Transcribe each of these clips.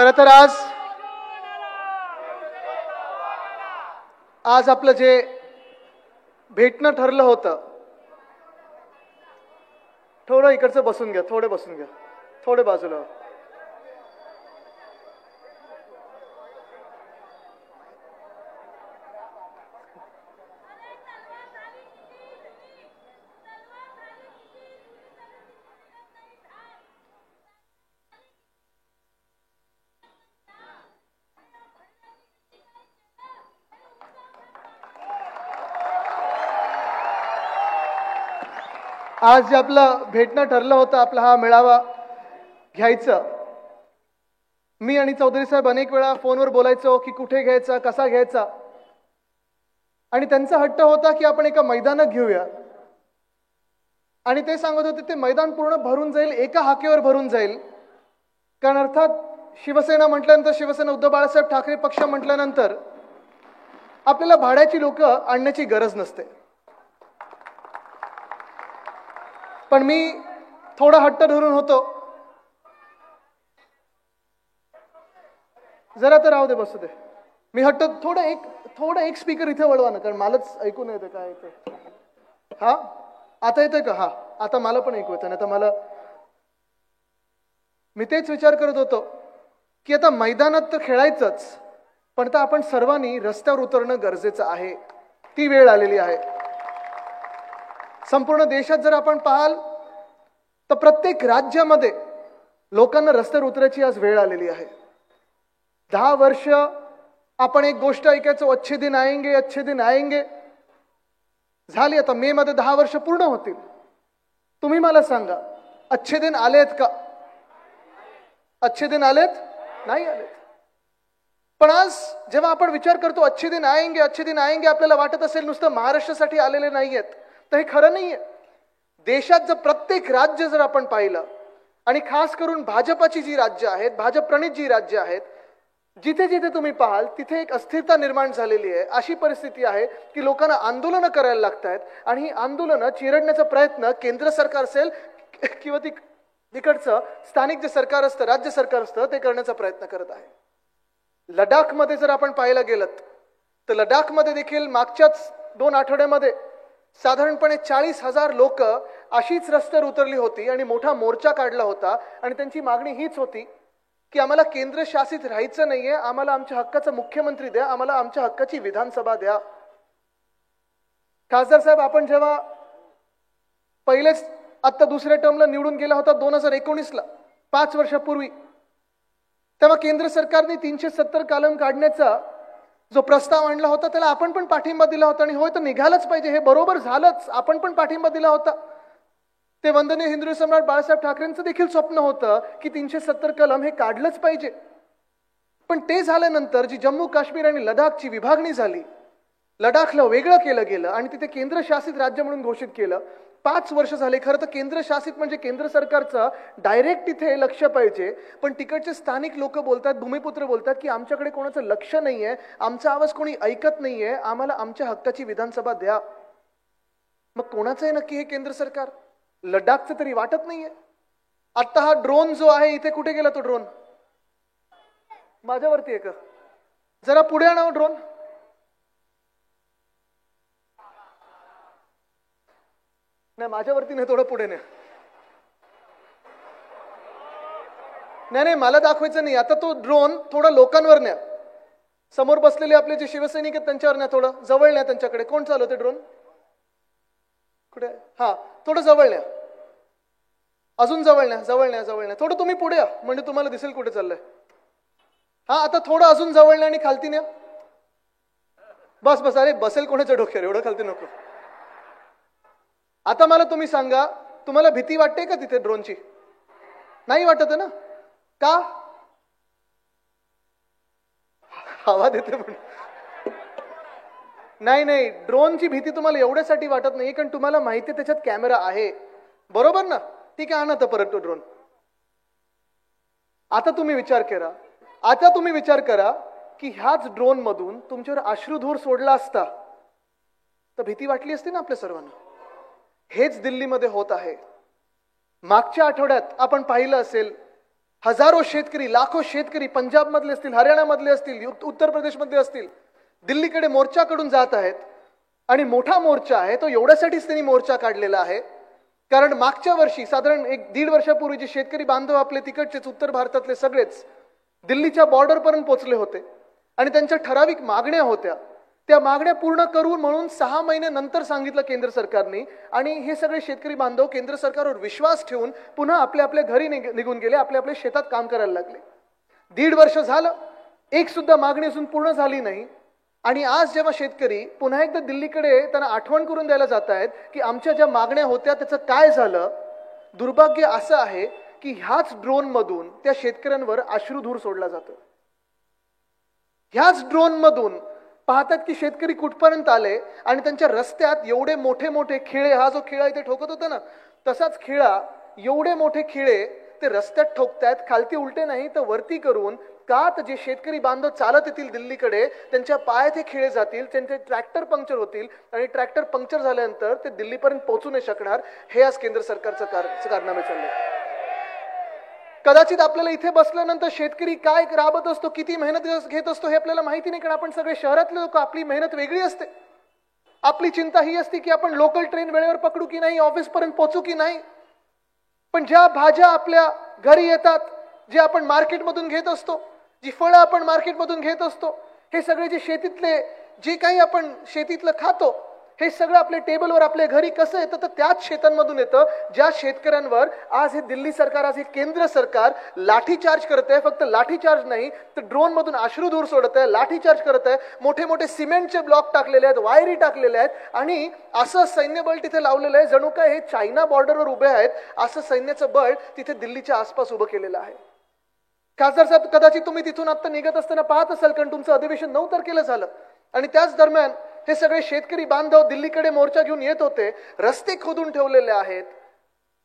खरं तर आज आपलं जे भेटणं ठरलं होतं, थोडं इकडचं बसून घ्या, थोडे बसून घ्या, थोडे बाजूला. आज जे आपलं भेटणं ठरलं होतं, आपला हा मेळावा घ्यायचं, मी आणि चौधरी साहेब अनेक वेळा फोनवर बोलायचो की कुठे घ्यायचा, कसा घ्यायचा, आणि त्यांचा हट्ट होता की आपण एका मैदानात घेऊया. आणि ते सांगत होते ते मैदान पूर्ण भरून जाईल, एका हाकेवर भरून जाईल. कारण अर्थात शिवसेना म्हटल्यानंतर, शिवसेना उद्धव बाळासाहेब ठाकरे पक्ष म्हटल्यानंतर आपल्याला भाड्याची लोक आणण्याची गरज नसते. पण मी थोडा हट्ट धरून होतो. जरा तर राहू दे, बसू दे. मी हट्ट थोडं एक स्पीकर इथे वळवा ना, कारण मलाच ऐकू नाही येतं काय येतं. हा आता येतोय का? हा आता मला पण ऐकू येतं. नाही तर मला, मी तेच विचार करत होतो की आता मैदानात तर खेळायचंच, पण आता आपण सर्वांनी रस्त्यावर उतरणं गरजेचं आहे. ती वेळ आलेली आहे. संपूर्ण देशात जर आपण पाहाल तर प्रत्येक राज्यामध्ये लोकांना रस्त्यावर उतरायची आज वेळ आलेली आहे. 10 वर्ष आपण एक गोष्ट ऐकायचो, अच्छे दिन आएंगे, अच्छे दिन आएंगे. झाली आता मे मध्ये 10 वर्ष पूर्ण होतील. तुम्ही मला सांगा, अच्छे दिन आलेत का? अच्छे दिन आलेत? नाही आलेत. पण आज जेव्हा आपण विचार करतो अच्छे दिन आएंगे, अच्छे दिन आएंगे, आपल्याला वाटत असेल नुसतं महाराष्ट्रासाठी आलेले नाहीयेत, तर हे खरं नाहीये. देशात जर प्रत्येक राज्य जर आपण पाहिलं, आणि खास करून भाजपाची जी राज्य आहेत, भाजप प्रणित जी राज्य आहेत, जिथे जिथे तुम्ही पाहाल तिथे एक अस्थिरता निर्माण झालेली आहे. अशी परिस्थिती आहे की लोकांना आंदोलनं करायला लागत आहेत, आणि ही आंदोलनं चिरडण्याचा प्रयत्न केंद्र सरकार असेल किंवा तिकडचं स्थानिक जे सरकार असतं, राज्य सरकार असतं, ते करण्याचा प्रयत्न करत आहे. लडाखमध्ये जर आपण पाहायला गेलं तर लडाखमध्ये देखील मागच्याच 2 आठवड्यामध्ये साधारणपणे 40,000 लोक अशीच रस्त्यावर उतरली होती आणि मोठा मोर्चा काढला होता. आणि त्यांची मागणी हीच होती की आम्हाला केंद्र शासित राहायचं नाहीये, आम्हाला आमच्या हक्काचा मुख्यमंत्री द्या, आम्हाला आमच्या हक्काची विधानसभा द्या. खासदार साहेब, आपण जेव्हा पहिलेच आता दुसऱ्या टर्मला निवडून गेला होता 2019ला, 5 वर्षापूर्वी, तेव्हा केंद्र सरकारने 370 कलम काढण्याचा जो प्रस्ताव आणला होता त्याला आपण पण पाठिंबा दिला होता. आणि होय, तर निघालच पाहिजे, हे बरोबर झालंच, आपण पण पाठिंबा दिला होता. ते वंदनीय हिंदवी सम्राट बाळासाहेब ठाकरेंचं देखील स्वप्न होतं की 370 कलम हे काढलंच पाहिजे. पण ते झाल्यानंतर जी जम्मू काश्मीर आणि लडाखची विभागणी झाली, लडाखला वेगळं केलं गेलं आणि तिथे केंद्रशासित राज्य म्हणून घोषित केलं. 5 वर्ष झाले. खरं तर केंद्रशासित म्हणजे केंद्र सरकारचं डायरेक्ट तिथे लक्ष पाहिजे, पण तिकडचे स्थानिक लोक बोलतात, भूमिपुत्र बोलतात की आमच्याकडे कोणाचं लक्ष नाहीये, आमचा आवाज कोणी ऐकत नाहीये, आम्हाला आमच्या हक्काची विधानसभा द्या. मग कोणाचं आहे नक्की हे केंद्र सरकार? लडाखचं तरी वाटत नाहीये. आता हा ड्रोन जो आहे, इथे कुठे गेला तो ड्रोन? माझ्यावरती आहे का? जरा पुढे आणा ड्रोन. नाही, माझ्यावरती नाही, थोडं पुढे नाही. नाही, मला दाखवायचं नाही. आता तो ड्रोन थोडा लोकांवर न्या. समोर बसलेले आपले जे शिवसैनिक आहेत त्यांच्यावर न्या, थोडं जवळ न्या त्यांच्याकडे. कोण चालवते ड्रोन? कुठे? हा, थोडं जवळ न्या, अजून जवळ न्या, जवळ न्या, जवळ न्या. थोडं तुम्ही पुढे या, म्हणजे तुम्हाला दिसेल कुठे चाललंय. हा, आता थोडं अजून जवळ न्या आणि खालती न्या. बस बस. अरे बसेल कोणाच्या डोक्यावर, एवढं खालती नको. आता मला तुम्ही सांगा, तुम्हाला भीती वाटते का तिथे ड्रोनची? नाही वाटत आहे ना? का? हवा देते म्हणून? नाही, ड्रोनची भीती तुम्हाला एवढ्यासाठी वाटत नाही कारण तुम्हाला माहिती त्याच्यात कॅमेरा आहे, बरोबर ना? ठीक आहे, आणा तर परत तो ड्रोन. आता तुम्ही विचार करा की ह्याच ड्रोन मधून तुमच्यावर अश्रुधूर सोडला असता तर भीती वाटली असती ना आपल्या सर्वांना? हेच दिल्लीमध्ये होत आहे. मागच्या आठवड्यात आपण पाहिलं असेल हजारो शेतकरी, लाखो शेतकरी पंजाबमधले असतील, हरियाणामधले असतील, उत्तर प्रदेशमध्ये असतील, दिल्लीकडे मोर्चाकडून जात आहेत. आणि मोठा मोर्चा आहे तो एवढ्यासाठीच त्यांनी मोर्चा काढलेला आहे कारण मागच्या वर्षी साधारण 1-1.5 वर्षापूर्वी जे शेतकरी बांधव आपले तिकडचेच उत्तर भारतातले सगळेच दिल्लीच्या बॉर्डरपर्यंत पोहोचले होते आणि त्यांच्या ठराविक मागण्या होत्या. त्या मागण्या पूर्ण करू म्हणून 6 महिन्यानंतर सांगितलं केंद्र सरकारने आणि हे सगळे शेतकरी बांधव केंद्र सरकारवर विश्वास ठेवून पुन्हा आपल्या आपल्या घरी निघून गेले, आपल्या आपल्या शेतात काम करायला लागले. 1.5 वर्ष झालं, एक सुद्धा मागणी अजून पूर्ण झाली नाही. आणि आज जेव्हा शेतकरी पुन्हा एकदा दिल्लीकडे त्यांना आठवण करून द्यायला जात आहेत की आमच्या ज्या मागण्या होत्या त्याचं काय झालं, दुर्भाग्य असं आहे की ह्याच ड्रोन मधून त्या शेतकऱ्यांवर अश्रुधूर सोडला जातो. ह्याच ड्रोन मधून पाहतात की शेतकरी कुठपर्यंत आले आणि त्यांच्या रस्त्यात एवढे मोठे मोठे खिळे, हा जो खिळा इथे ठोकत होता ना तसाच खिळा, एवढे मोठे खिळे ते रस्त्यात ठोकतायत, खालती उलटे नाही तर वरती करून. का तर जे शेतकरी बांधव चालत येतील दिल्लीकडे त्यांच्या पायात हे खिळे जातील, त्यांचे ट्रॅक्टर पंक्चर होतील आणि ट्रॅक्टर पंक्चर झाल्यानंतर ते दिल्लीपर्यंत पोहोचू नाही शकणार. हे आज केंद्र सरकारचं कारनामे चाललंय. कदाचित आपल्याला इथे बसल्यानंतर शेतकरी काय राबत असतो, किती मेहनत घेत असतो हे आपल्याला माहिती नाही कारण आपण सगळे शहरातले लोक, आपली मेहनत वेगळी असते. आपली चिंता ही असते की आपण लोकल ट्रेन वेळेवर पकडू की नाही, ऑफिस पर्यंत पोहोचू की नाही. पण ज्या भाज्या आपल्या घरी येतात, जे आपण मार्केटमधून घेत असतो, जी फळं आपण मार्केटमधून घेत असतो, हे सगळे जे शेतीतले जे काही आपण शेतीतलं खातो हे सगळं आपल्या टेबलवर आपल्या घरी कसं येतं तर त्याच शेतांमधून येतं. ज्या शेतकऱ्यांवर आज हे दिल्ली सरकार, आज हे केंद्र सरकार लाठीचार्ज करत आहे. फक्त लाठीचार्ज नाही तर ड्रोन मधून अश्रुधूर सोडत आहे, लाठीचार्ज करत आहे, मोठे मोठे सिमेंटचे ब्लॉक टाकलेले आहेत, वायरी टाकलेल्या आहेत आणि असं सैन्यबळ तिथे लावलेलं आहे जणू काय हे चायना बॉर्डरवर उभे आहेत, असं सैन्याचं बळ तिथे दिल्लीच्या आसपास उभं केलेलं आहे. खासदार साहेब, कदाचित तुम्ही तिथून आता निघत असताना पाहत असाल कारण तुमचं अधिवेशन 9 तारखेला झालं आणि त्याच दरम्यान हे सगळे शेतकरी बांधव दिल्लीकडे मोर्चा घेऊन येत होते. रस्ते खोदून ठेवलेले आहेत,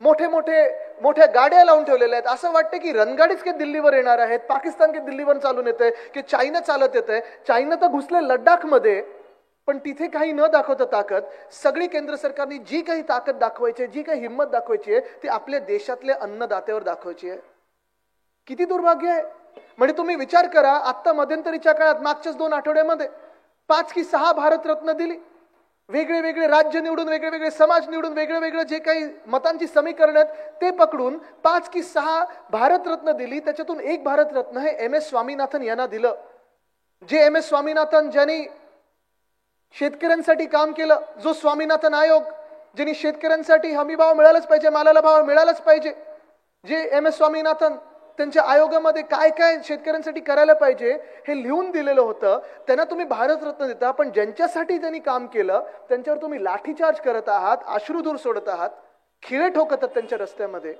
मोठ्या गाड्या लावून ठेवलेल्या आहेत. असं वाटतं की रणगाडीच के दिल्लीवर येणार आहेत, पाकिस्तान के दिल्लीवर चालून येते की चायना चालत येते. चायना तर घुसले लडाखमध्ये, पण तिथे काही न दाखवता ताकद सगळी केंद्र सरकारने जी काही ताकद दाखवायची, जी काही हिंमत दाखवायची आहे ती आपल्या देशातल्या अन्नदात्यावर दाखवायची आहे. किती दुर्भाग्य आहे. म्हणजे तुम्ही विचार करा, आता मध्यंतरीच्या काळात मागच्याच 2 आठवड्यामध्ये 5 की 6 भारतरत्न दिली. वेगळे वेगळे राज्य निवडून, वेगळे वेगळे समाज निवडून, वेगळे वेगळे जे काही मतांची समीकरण आहेत ते पकडून 5 की 6 भारतरत्न दिली. त्याच्यातून एक भारतरत्न हे MS स्वामीनाथन यांना दिलं. जे MS स्वामीनाथन ज्यांनी शेतकऱ्यांसाठी काम केलं, जो स्वामीनाथन आयोग ज्यांनी शेतकऱ्यांसाठी हमीभाव मिळालाच पाहिजे, मालाला भाव मिळालाच पाहिजे, जे MS स्वामीनाथन त्यांच्या आयोगामध्ये काय काय शेतकऱ्यांसाठी करायला पाहिजे हे लिहून दिलेलं होतं, त्यांना तुम्ही भारतरत्न देता. पण ज्यांच्यासाठी त्यांनी काम केलं त्यांच्यावर तुम्ही लाठीचार्ज करत आहात, अश्रुधूर सोडत आहात, खिळे ठोकतात त्यांच्या रस्त्यामध्ये.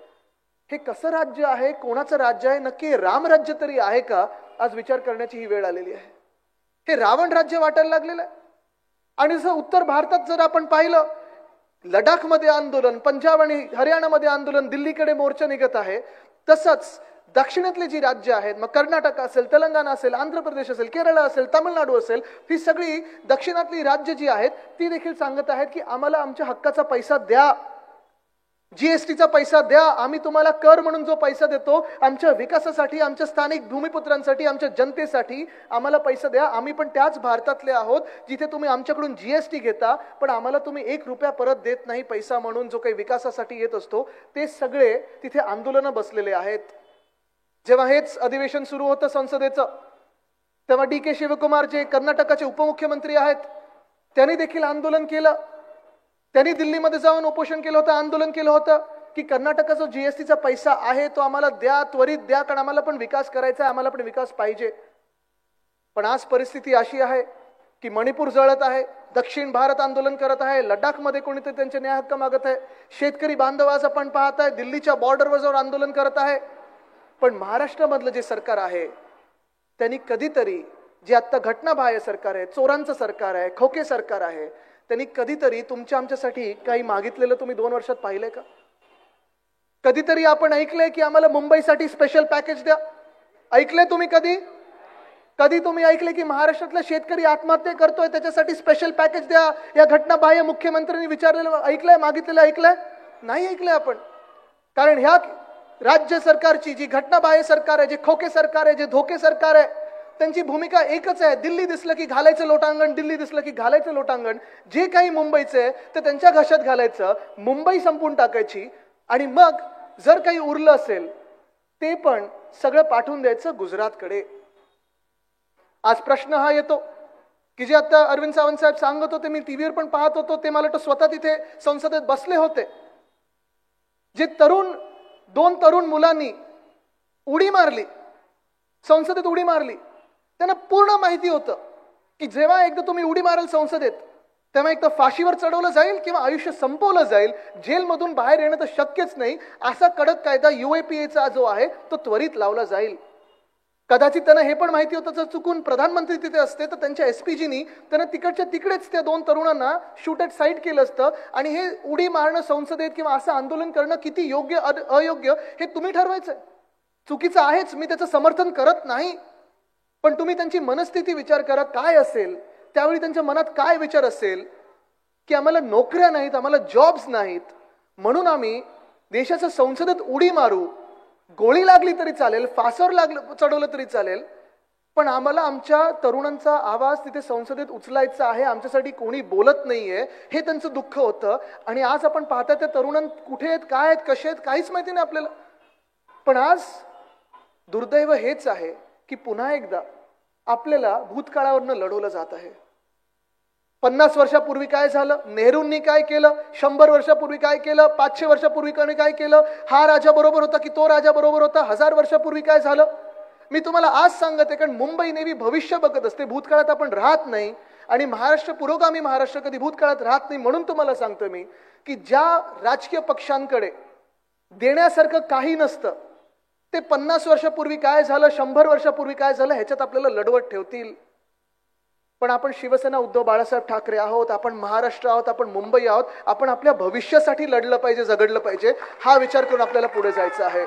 हे कसं राज्य आहे, कोणाचं राज्य आहे, नक्की राम राज्य तरी आहे का, आज विचार करण्याची ही वेळ आलेली आहे. हे रावण राज्य वाटायला लागलेलं आहे. आणि जसं उत्तर भारतात जर आपण पाहिलं, लडाखमध्ये आंदोलन, पंजाब आणि हरियाणामध्ये आंदोलन, दिल्लीकडे मोर्चा निघत आहे, तसंच दक्षिणातली जी राज्य आहेत, मग कर्नाटक असेल, तेलंगणा असेल, आंध्र प्रदेश असेल, केरळ असेल, तामिळनाडू असेल, ही सगळी दक्षिणातली राज्य जी आहेत ती देखील सांगत आहेत की आम्हाला आमच्या हक्काचा पैसा द्या, जीएसटीचा पैसा द्या, आम्ही तुम्हाला कर म्हणून जो पैसा देतो आमच्या विकासासाठी, आमच्या स्थानिक भूमिपुत्रांसाठी, आमच्या जनतेसाठी आम्हाला पैसा द्या. आम्ही पण त्याच भारतातले आहोत जिथे तुम्ही आमच्याकडून जीएसटी घेता पण आम्हाला तुम्ही 1 रुपया परत देत नाही पैसा म्हणून, जो काही विकासासाठी येत असतो. ते सगळे तिथे आंदोलनं बसलेले आहेत. जेव्हा हेच अधिवेशन सुरू होतं संसदेचं तेव्हा DK शिवकुमार जे कर्नाटकाचे उपमुख्यमंत्री आहेत त्यांनी देखील आंदोलन केलं. त्यांनी दिल्लीमध्ये जाऊन उपोषण केलं होतं, आंदोलन केलं होतं की कर्नाटकाचा जो जीएसटीचा पैसा आहे तो आम्हाला द्या, त्वरित द्या, कारण आम्हाला पण विकास करायचा आहे, आम्हाला पण विकास पाहिजे. पण आज परिस्थिती अशी आहे की मणिपूर जळत आहे, दक्षिण भारत आंदोलन करत आहे, लडाखमध्ये कोणीतरी त्यांचे न्याय हक्क मागत आहे, शेतकरी बांधव आज आपण पाहत आहे दिल्लीच्या बॉर्डरवर जाऊन आंदोलन करत आहे. पण महाराष्ट्रामधलं जे सरकार आहे त्यांनी कधीतरी, जे आता घटनाबाह्य सरकार आहे, चोरांचं सरकार आहे, खोके सरकार आहे, त्यांनी कधीतरी तुमच्या आमच्यासाठी काही मागितलेलं तुम्ही 2 वर्षात पाहिलंय का? कधीतरी आपण ऐकलंय की आम्हाला मुंबईसाठी स्पेशल पॅकेज द्या? ऐकलंय तुम्ही कधी? कधी तुम्ही ऐकले की महाराष्ट्रातला शेतकरी आत्महत्या करतोय त्याच्यासाठी स्पेशल पॅकेज द्या? या घटनाबाह्य मुख्यमंत्र्यांनी विचारलेलं ऐकलंय, मागितलेलं ऐकलंय? नाही ऐकलंय आपण. कारण राज्य सरकारची जी घटनाबाह्य सरकार आहे, जे खोके सरकार आहे, जे धोके सरकार आहे, त्यांची भूमिका एकच आहे. दिल्ली दिसलं की घालायचं लोटांगण, दिल्ली दिसलं की घालायचं लोटांगण. जे काही मुंबईचं आहे ते त्यांच्या घशात घालायचं, मुंबई संपून टाकायची आणि मग जर काही उरलं असेल ते पण सगळं पाठवून द्यायचं गुजरातकडे. आज प्रश्न हा येतो की जे आता अरविंद सावंत साहेब सांगत होते, मी टीव्हीवर पण पाहत होतो, ते मला स्वतः तिथे संसदेत बसले होते. जे दोन तरुण मुलांनी उडी मारली, संसदेत उडी मारली, त्यांना पूर्ण माहिती होतं की जेव्हा एकदा तुम्ही उडी माराल संसदेत तेव्हा एकदा फाशीवर चढवलं जाईल किंवा आयुष्य संपवलं जाईल, जेलमधून बाहेर येणं तर शक्यच नाही. असा कडक कायदा UAPAचा जो आहे तो त्वरित लावला जाईल. कदाचित त्यांना हे पण माहिती होतं, जर चुकून प्रधानमंत्री तिथे असते तर त्यांच्या SPGनी त्यांना तिकडच्या तिकडेच त्या दोन तरुणांना शूट ॲट साईट केलं असतं आणि हे उडी मारणं संसदेत किंवा असं आंदोलन करणं किती योग्य अयोग्य हे तुम्ही ठरवायचंय. चुकीचं आहेच, मी त्याचं समर्थन करत नाही, पण तुम्ही त्यांची मनस्थिती विचार करा काय असेल त्यावेळी, त्यांच्या मनात काय विचार असेल की आम्हाला नोकऱ्या नाहीत, आम्हाला जॉब्स नाहीत, म्हणून आम्ही देशाच्या संसदेत उडी मारू, गोळी लागली तरी चालेल, फासावर चढवलं तरी चालेल, पण आम्हाला आमच्या तरुणांचा आवाज तिथे संसदेत उचलायचा आहे, आमच्यासाठी कोणी बोलत नाहीये, हे त्यांचं दुःख होतं. आणि आज आपण पाहता त्या तरुणां कुठे आहेत, काय आहेत, कसे आहेत, काहीच माहिती नाही आपल्याला. पण आज दुर्दैव हेच आहे की पुन्हा एकदा आपल्याला भूतकाळावरनं लढवलं जात आहे. 50 वर्षापूर्वी काय झालं, नेहरूंनी काय केलं, 100 वर्षापूर्वी काय केलं, 500 वर्षापूर्वी काय केलं, हा राजा बरोबर होता की तो राजा बरोबर होता, 1000 वर्षापूर्वी काय झालं, मी तुम्हाला आज सांगत आहे. कारण मुंबई नेहमी भविष्य बघत असते, भूतकाळात आपण राहत नाही. आणि महाराष्ट्र, पुरोगामी महाराष्ट्र कधी भूतकाळात राहत नाही. म्हणून तुम्हाला सांगतो मी की ज्या राजकीय पक्षांकडे देण्यासारखं काही नसतं ते 50 वर्षापूर्वी काय झालं, 100 वर्षापूर्वी काय झालं ह्याच्यात आपल्याला लढवत ठेवतील. पण आपण शिवसेना उद्धव बाळासाहेब ठाकरे आहोत, आपण महाराष्ट्र आहोत, आपण मुंबई आहोत, आपण आपल्या भविष्यासाठी लढलं पाहिजे, झगडलं पाहिजे, हा विचार करून आपल्याला पुढे जायचं आहे.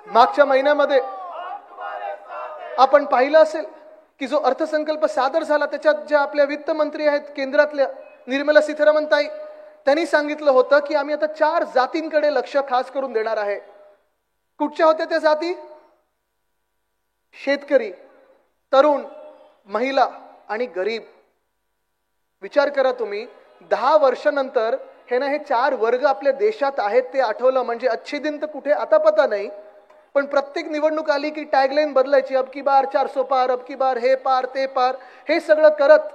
मागच्या महिन्यामध्ये आपण पाहिलं असेल की जो अर्थसंकल्प सादर झाला त्याच्यात ज्या आपल्या वित्त मंत्री आहेत केंद्रातल्या निर्मला सीतारामन ताई, त्यांनी सांगितलं होतं की आम्ही आता 4 जातींकडे लक्ष खास करून देणार आहे. कुठच्या होत्या त्या जाती? शेतकरी, तरुण, महिला आणि गरीब. विचार करा तुम्ही, 10 वर्षानंतर हे 4 वर्ग आपल्या देशात आहेत ते आठवलं म्हणजे अच्छे दिन तर कुठे आता पता नाही. पण प्रत्येक निवडणूक आली की टॅगलाईन बदलायची, अब की बार 400 पार, अब की बार हे पार ते पार, हे सगळं करत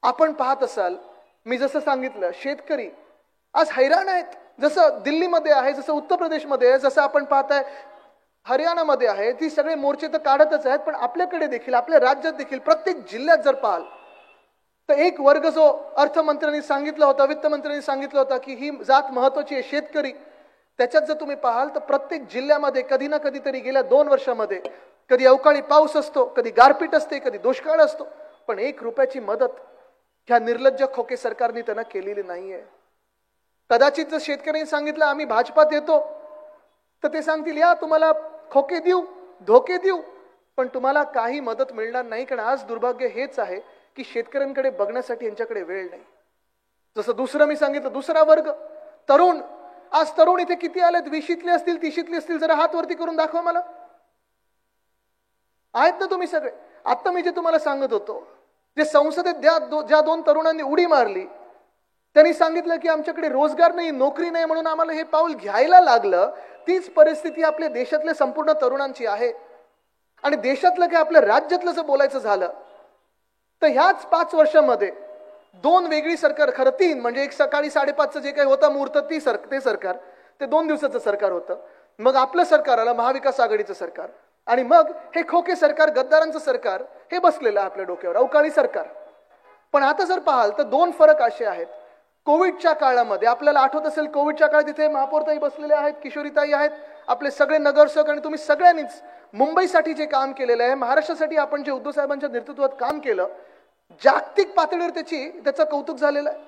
आपण पाहत असाल. मी जसं सांगितलं, शेतकरी आज हैराण आहेत. जसं दिल्लीमध्ये आहे, जसं उत्तर प्रदेशमध्ये आहे, जसं आपण पाहताय हरियाणामध्ये आहे, ती सगळे मोर्चे तर काढतच आहेत. पण आपल्याकडे देखील, आपल्या राज्यात देखील प्रत्येक जिल्ह्यात जर पाहाल तर एक वर्ग जो अर्थमंत्र्यांनी सांगितला होता, वित्तमंत्र्यांनी सांगितलं होता की ही जात महत्वाची आहे, शेतकरी, त्याच्यात जर तुम्ही पाहाल तर प्रत्येक जिल्ह्यामध्ये कधी ना कधीतरी गेल्या 2 वर्षामध्ये कधी अवकाळी पाऊस असतो, कधी गारपीट असते, कधी दुष्काळ असतो, पण 1 रुपयाची मदत ह्या निर्लज्ज खोके सरकारने त्यांना केलेली नाहीये. कदाचित जर शेतकऱ्यांनी सांगितलं आम्ही भाजपात येतो तर ते सांगतील या तुम्हाला खोके देऊ, धोके देऊ, पण तुम्हाला काही मदत मिळणार नाही. कारण आज दुर्भाग्य हेच आहे की शेतकऱ्यांकडे बघण्यासाठी यांच्याकडे वेळ नाही. जसं दुसरं मी सांगितलं, दुसरा वर्ग तरुण, आज तरुण इथे किती आलेत? 20शीतले असतील, 30शीतले असतील, जरा हात वरती करून दाखवा मला. आहेत ना तुम्ही सगळे? आता मी जे तुम्हाला सांगत होतो, जे संसदेत ज्या 2 तरुणांनी उडी मारली त्यांनी सांगितलं की आमच्याकडे रोजगार नाही, नोकरी नाही, म्हणून आम्हाला हे पाऊल घ्यायला लागलं. तीच परिस्थिती आपल्या देशातल्या संपूर्ण तरुणांची आहे. आणि देशातलं काय, आपल्या राज्यातलं जर बोलायचं झालं तर ह्याच 5 वर्षामध्ये 2 वेगळी सरकार, खरं 3, म्हणजे एक सकाळी 5:30चं जे काही होतं मुहूर्त ते सरकार, ते 2 दिवसाचं सरकार होतं. मग आपलं सरकार आलं, महाविकास आघाडीचं सरकार, आणि मग हे खोके सरकार, गद्दारांचं सरकार हे बसलेलं आहे आपल्या डोक्यावर, अवकाळी सरकार. पण आता जर पाहाल तर 2 फरक असे आहेत. कोविडच्या काळामध्ये आपल्याला आठवत असेल, कोविडच्या काळात इथे महापौरताई बसलेले आहेत, किशोरीताई आहेत, आपले सगळे नगरसेवक, आणि तुम्ही सगळ्यांनीच मुंबईसाठी जे काम केलेलं आहे, महाराष्ट्रासाठी आपण जे उद्धव साहेबांच्या नेतृत्वात काम केलं, जागतिक पातळीवर त्याचं कौतुक झालेलं आहे.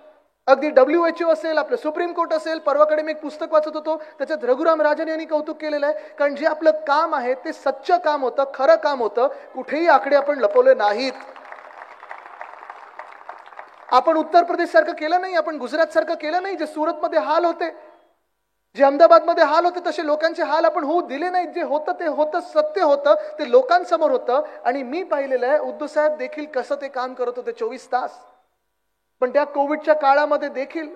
अगदी WHO असेल, आपलं सुप्रीम कोर्ट असेल, परवाकडे मी एक पुस्तक वाचत होतो त्याच्यात रघुराम राजन यांनी कौतुक केलेलं आहे. कारण जे आपलं काम आहे ते सच्चं काम होतं, खरं काम होतं, कुठेही आकडे आपण लपवले नाहीत. आपण उत्तर प्रदेश सारखं केलं नाही, आपण गुजरात सारखं केलं नाही. जे सुरतमध्ये हाल होते, जे अहमदाबादमध्ये हाल होते, तसे लोकांचे हाल आपण होऊ दिले नाहीत. जे होतं ते होतं, सत्य होतं, ते लोकांसमोर होतं. आणि मी पाहिलेलं आहे उद्धव साहेब देखील कसं ते काम करत होते 24 तास. पण त्या कोविडच्या काळामध्ये देखील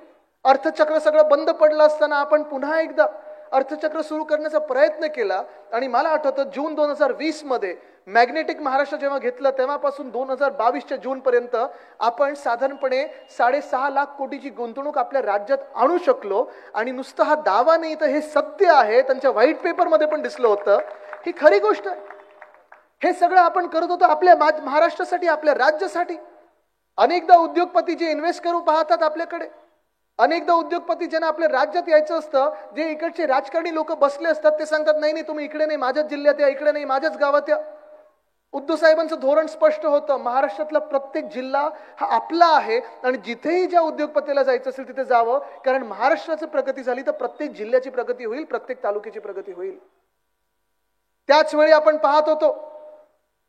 अर्थचक्र सगळं बंद पडलं असताना आपण पुन्हा एकदा अर्थचक्र सुरू करण्याचा प्रयत्न केला. आणि मला आठवतं जून 2020 मध्ये मॅग्नेटिक महाराष्ट्र जेव्हा घेतलं तेव्हापासून 2022च्या जून पर्यंत आपण साधारणपणे 6.5 लाख कोटीची गुंतवणूक आपल्या राज्यात आणू शकलो. आणि नुसतं हा दावा नाही तर हे सत्य आहे, त्यांच्या व्हाईट पेपरमध्ये पण दिसलं होतं. ही खरी गोष्ट आहे. हे सगळं आपण करत होतो आपल्या महाराष्ट्रासाठी, आपल्या राज्यासाठी. अनेकदा उद्योगपती जे इन्व्हेस्ट करू पाहतात आपल्याकडे, अनेकदा उद्योगपती ज्यांना आपल्या राज्यात यायचं असतं, जे इकडचे राजकारणी लोक बसले असतात, ते सांगतात नाही नाही तुम्ही इकडे नाही, माझ्याच जिल्ह्यात या, इकडे नाही, माझ्याच गावात या. उद्धव साहेबांचं धोरण स्पष्ट होतं, महाराष्ट्रातला प्रत्येक जिल्हा हा आपला आहे आणि जिथेही ज्या उद्योगपतीला जायचं असेल तिथे जावं. कारण महाराष्ट्राची प्रगती झाली तर प्रत्येक जिल्ह्याची प्रगती होईल, प्रत्येक तालुक्याची प्रगती होईल. त्याच वेळी आपण पाहत होतो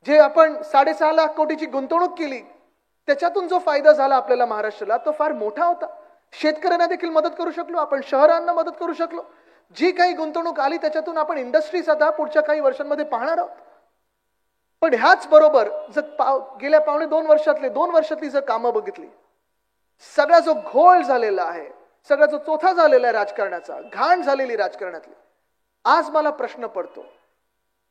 जे आपण 6.5 लाख कोटीची गुंतवणूक केली त्याच्यातून जो फायदा झाला आपल्याला महाराष्ट्राला तो फार मोठा होता. शेतकऱ्यांना देखील मदत करू शकलो आपण, शहरांना मदत करू शकलो. जी काही गुंतवणूक आली त्याच्यातून आपण इंडस्ट्रीज आता पुढच्या काही वर्षांमध्ये पाहणार आहोत. पण ह्याच बरोबर जर गेल्या 2.5 वर्षातले 2 वर्षातली जर कामं बघितली, सगळा जो घोळ झालेला आहे, सगळा जो चोथा झालेला आहे राजकारणाचा, घाण झालेली राजकारणातली, आज मला प्रश्न पडतो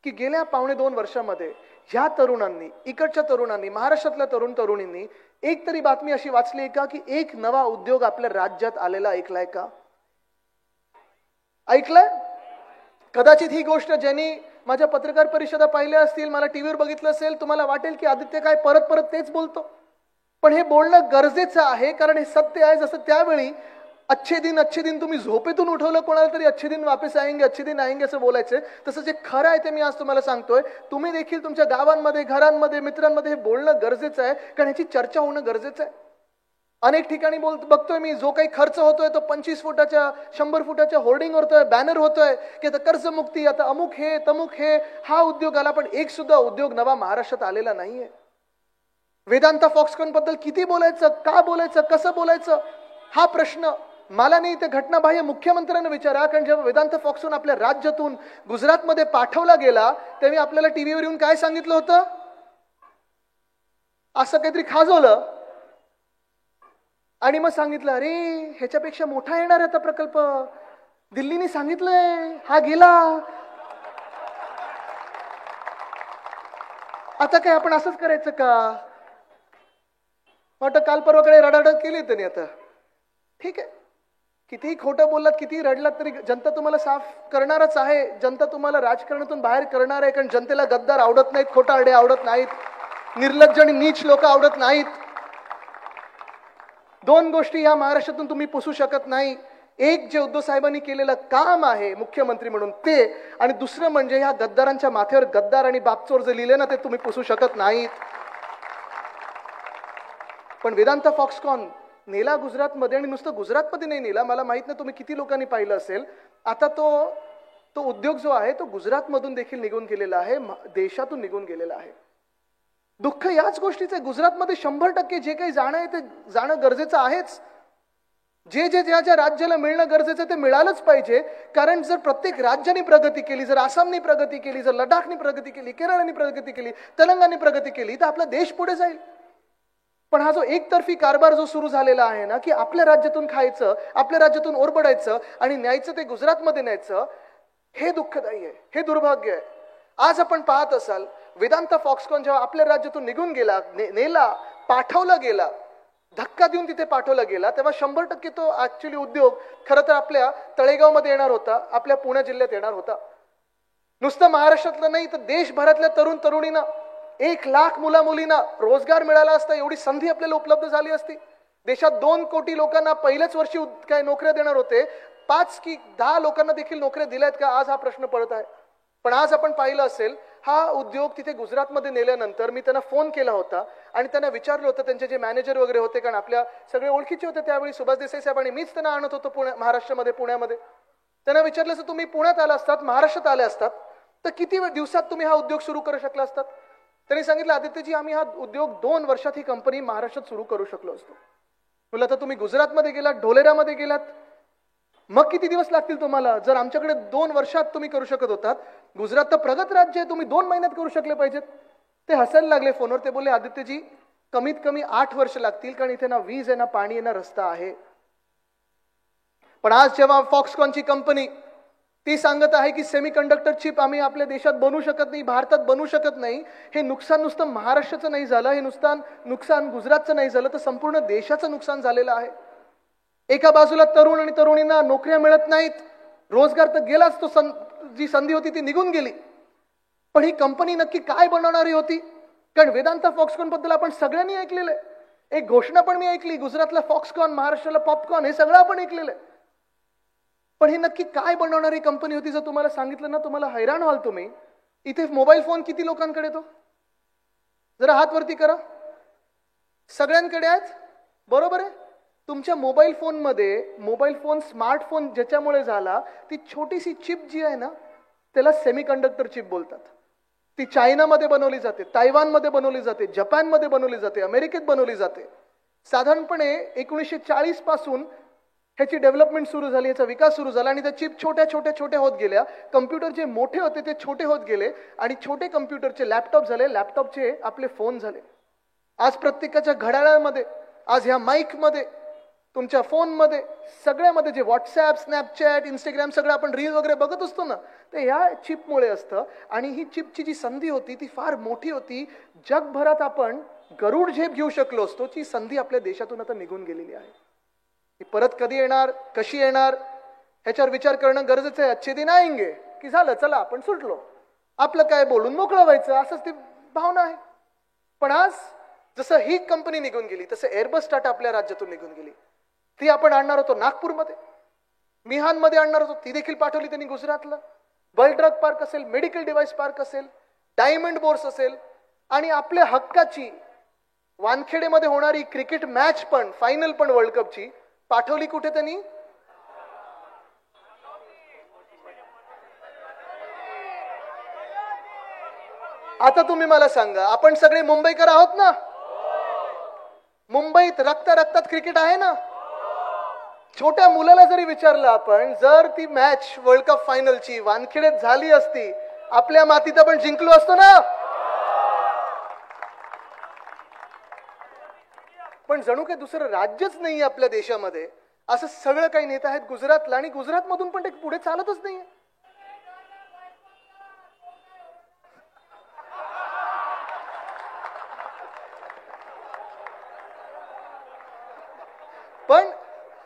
की गेल्या 2.5 वर्षामध्ये ह्या तरुणांनी, इकडच्या तरुणांनी, महाराष्ट्रातल्या तरुणींनी एक तरी बातमी अशी वाचली का की एक नवा उद्योग आपल्या राज्यात आलेला ऐकलाय का? ऐकलंय? कदाचित ही गोष्ट ज्यांनी माझ्या पत्रकार परिषदा पाहिल्या असतील, मला टीव्हीवर बघितलं असेल, तुम्हाला वाटेल की आदित्य काय परत परत तेच बोलतो. पण हे बोलणं गरजेचं आहे कारण हे सत्य आहे. जसं त्यावेळी अच्छे दिन तुम्ही झोपेतून उठवलं कोणाला तरी अच्छे दिन वापस आएंगे असं बोलायचं, तसं जे खरं आहे ते मी आज तुम्हाला सांगतोय. तुम्ही देखील तुमच्या गावांमध्ये, घरांमध्ये, मित्रांमध्ये हे बोलणं गरजेचं आहे कारण ह्याची चर्चा होणं गरजेचं आहे. अनेक ठिकाणी बघतोय मी जो काही खर्च होतोय तो 25 फुटाच्या 100 फुटाच्या होर्डिंग होतोय, बॅनर होतोय की आता कर्जमुक्ती, आता अमुक हे तमुक हे. हा उद्योग आला पण एक सुद्धा उद्योग नवा महाराष्ट्रात आलेला नाहीये. वेदांता फॉक्सकॉन बद्दल किती बोलायचं, का बोलायचं, कसं बोलायचं, हा प्रश्न मला नाही, ते घटनाबाह्य मुख्यमंत्र्यांना विचारा. कारण जेव्हा वेदांत फॉक्सकॉन आपल्या राज्यातून गुजरातमध्ये पाठवला गेला तेव्हा आपल्याला टीव्हीवर येऊन काय सांगितलं होतं, असं काहीतरी खाजवलं आणि मग सांगितलं अरे ह्याच्यापेक्षा मोठा येणार आता प्रकल्प, दिल्लीने सांगितलंय, हा गेला, आता काय आपण असंच करायचं का? वाटतं काल परवाकडे रडारड केली त्यांनी. आता ठीक आहे, कितीही खोटं बोललात, कितीही रडलात तरी जनता तुम्हाला साफ करणारच आहे. जनता तुम्हाला राजकारणातून बाहेर करणार आहे कारण जनतेला गद्दार आवडत नाहीत, खोटारडे आवडत नाहीत, निर्लज्ज आणि नीच लोक आवडत नाहीत. 2 गोष्टी या महाराष्ट्रातून तुम्ही पुसू शकत नाही. एक जे उद्धव साहेबांनी केलेलं काम आहे मुख्यमंत्री म्हणून ते, आणि दुसरं म्हणजे ह्या गद्दारांच्या माथ्यावर गद्दार आणि बापचोर जे लिहिले ना ते तुम्ही पुसू शकत नाहीत. पण वेदांता फॉक्सकॉन नेला गुजरातमध्ये, आणि नुसतं गुजरातमध्ये नाही नेला, मला माहित नाही तुम्ही किती लोकांनी पाहिलं असेल. आता तो उद्योग जो आहे तो गुजरातमधून देखील निघून गेलेला आहे, देशातून निघून गेलेला आहे. दुःख याच गोष्टीचं आहे, गुजरातमध्ये 100% जे काही जाणं आहे ते जाणं गरजेचं आहेच. जे ज्या राज्याला मिळणं गरजेचं ते मिळालंच पाहिजे. कारण जर प्रत्येक राज्याने प्रगती केली, जर आसामने प्रगती केली, जर लडाखने प्रगती केली, केरळने प्रगती केली, तेलंगणाने प्रगती केली तर आपला देश पुढे जाईल. पण हा जो एकतर्फी कारभार जो सुरू झालेला आहे ना, की आपल्या राज्यातून खायचं, आपल्या राज्यातून ओरबडायचं आणि न्यायचं ते गुजरातमध्ये न्यायचं, हे दुःखदायी आहे, हे दुर्भाग्य आहे. आज आपण पाहत असाल वेदांता फॉक्सकॉन जेव्हा आपल्या राज्यातून निघून गेला, नेला, पाठवला गेला, धक्का देऊन तिथे पाठवला गेला, तेव्हा 100% तो ऍक्च्युअली उद्योग खरं तर आपल्या तळेगावमध्ये येणार होता, आपल्या पुणे जिल्ह्यात येणार होता. नुसतं महाराष्ट्रातलं नाही तर देशभरातल्या तरुणींना 1 लाख मुला-मुलींना रोजगार मिळाला असता, एवढी संधी आपल्याला उपलब्ध झाली असती. देशात 2 कोटी लोकांना पहिल्याच वर्षी काय नोकऱ्या देणार होते, 5 की 10 लोकांना देखील नोकऱ्या दिल्यात का आज हा प्रश्न पडत आहे. पण आज आपण पाहिलं असेल हा उद्योग तिथे गुजरातमध्ये नेल्यानंतर मी त्यांना फोन केला होता आणि त्यांना विचारलं होतं, त्यांचे जे मॅनेजर वगैरे होते, कारण आपल्या सगळे ओळखीचे होते त्यावेळी, सुभाष देसाई साहेब, आणि मीच त्यांना आणत होतो महाराष्ट्रामध्ये, पुण्यामध्ये. त्यांना विचारलं असं तुम्ही पुण्यात आला असतात, महाराष्ट्रात आले असतात तर किती दिवसात तुम्ही हा उद्योग सुरू करू शकला असतात. त्यांनी सांगितलं आदित्यजी आम्ही हा उद्योग 2 वर्षात ही कंपनी महाराष्ट्रात सुरू करू शकलो असतो. बोला आता तुम्ही गुजरातमध्ये गेलात, ढोलेरामध्ये गेलात, मग किती दिवस लागतील तुम्हाला? जर आमच्याकडे 2 वर्षात तुम्ही करू शकत होतात, गुजरात तर प्रगत राज्य आहे, तुम्ही 2 महिन्यात करू शकले पाहिजेत. ते हसायला लागले फोनवर. ते बोलले आदित्यजी कमीत कमी 8 वर्ष लागतील, कारण इथे ना वीज आहे, ना पाणी आहे, ना रस्ता आहे. पण आज जेव्हा फॉक्सकॉनची कंपनी ती सांगत आहे की सेमीकंडक्टर चिप आम्ही आपल्या देशात बनवू शकत नाही, भारतात बनवू शकत नाही, हे नुकसान नुसतं महाराष्ट्राचं नाही झालं, हे नुकसान गुजरातचं नाही झालं, तर संपूर्ण देशाचं नुकसान झालेलं आहे. एका बाजूला तरुण आणि तरुणींना नोकऱ्या मिळत नाहीत, रोजगार तर गेलाच, तो जी संधी होती ती निघून गेली. पण ही कंपनी नक्की काय बनवणारी होती? कारण वेदांता फॉक्सकॉन बद्दल आपण सगळ्यांनी ऐकलेलं आहे. एक घोषणा पण मी ऐकली, गुजरातला फॉक्सकॉन, महाराष्ट्राला पॉपकॉर्न, हे सगळं आपण ऐकलेलं आहे. पण ही नक्की काय बनवणारी कंपनी होती? जर तुम्हाला सांगितलं ना, तुम्हाला हैराण व्हाल तुम्ही. इथे मोबाईल फोन किती लोकांकडे तो? जरा हात वरती करा. सगळ्यांकडे आहेत, बरोबर आहे. तुमच्या मोबाईल फोन स्मार्टफोन ज्याच्यामुळे झाला, ती छोटीशी चिप जी आहे ना, त्याला सेमीकंडक्टर चिप बोलतात. ती चायनामध्ये बनवली जाते, तायवानमध्ये बनवली जाते, जपानमध्ये बनवली जाते, अमेरिकेत बनवली जाते. साधारणपणे 1940 पासून ह्याची डेव्हलपमेंट सुरू झाली, ह्याचा विकास सुरू झाला, आणि त्या चिप छोट्या होत गेल्या. कम्प्युटर जे मोठे होते ते छोटे होत गेले, आणि छोटे कम्प्युटरचे लॅपटॉप झाले, लॅपटॉपचे आपले फोन झाले. आज प्रत्येकाच्या घड्याळामध्ये, आज ह्या माईकमध्ये, तुमच्या फोनमध्ये, सगळ्यामध्ये जे व्हॉट्सॲप, स्नॅपचॅट, इंस्टाग्राम सगळं आपण रील वगैरे बघत असतो ना, ते ह्या चिपमुळे असतं. आणि ही चिपची जी संधी होती ती फार मोठी होती. जगभरात आपण गरुड झेप घेऊ शकलो असतो, ती संधी आपल्या देशातून आता निघून गेलेली आहे. ती परत कधी येणार, कशी येणार, ह्याच्यावर विचार करणं गरजेचं आहे. अच्छे दिन आएंगे की झालं, चला आपण सुटलो, आपलं काय बोलून मोकळं व्हायचं, असंच ती भावना आहे. पण आज जसं ही कंपनी निघून गेली, तसं एअरबस टाटा आपल्या राज्यातून निघून गेली. ती आपण आणणार होतो नागपूरमध्ये, मिहानमध्ये आणणार होतो, ती देखील पाठवली त्यांनी गुजरातला. वर्ल्ड ड्रग पार्क असेल, मेडिकल डिव्हाइस पार्क असेल, डायमंड बोर्स असेल, आणि आपल्या हक्काची वानखेडेमध्ये होणारी क्रिकेट मॅच पण, फायनल पण वर्ल्ड कपची पाठवली कुठे त्यांनी? आता तुम्ही मला सांगा, आपण सगळे मुंबईकर आहोत ना? मुंबईत रक्तात क्रिकेट आहे ना? छोट्या मुलाला जरी विचारलं आपण, जर ती मॅच वर्ल्ड कप फायनलची वानखेडेत झाली असती, आपल्या मातीत आपण जिंकलो असतो ना? पण जणू काही दुसरं राज्यच नाही आपल्या देशामध्ये, असं सगळं काही नेते आहेत गुजरातला, आणि गुजरातमधून पण ते पुढे चालतच नाहीये. पण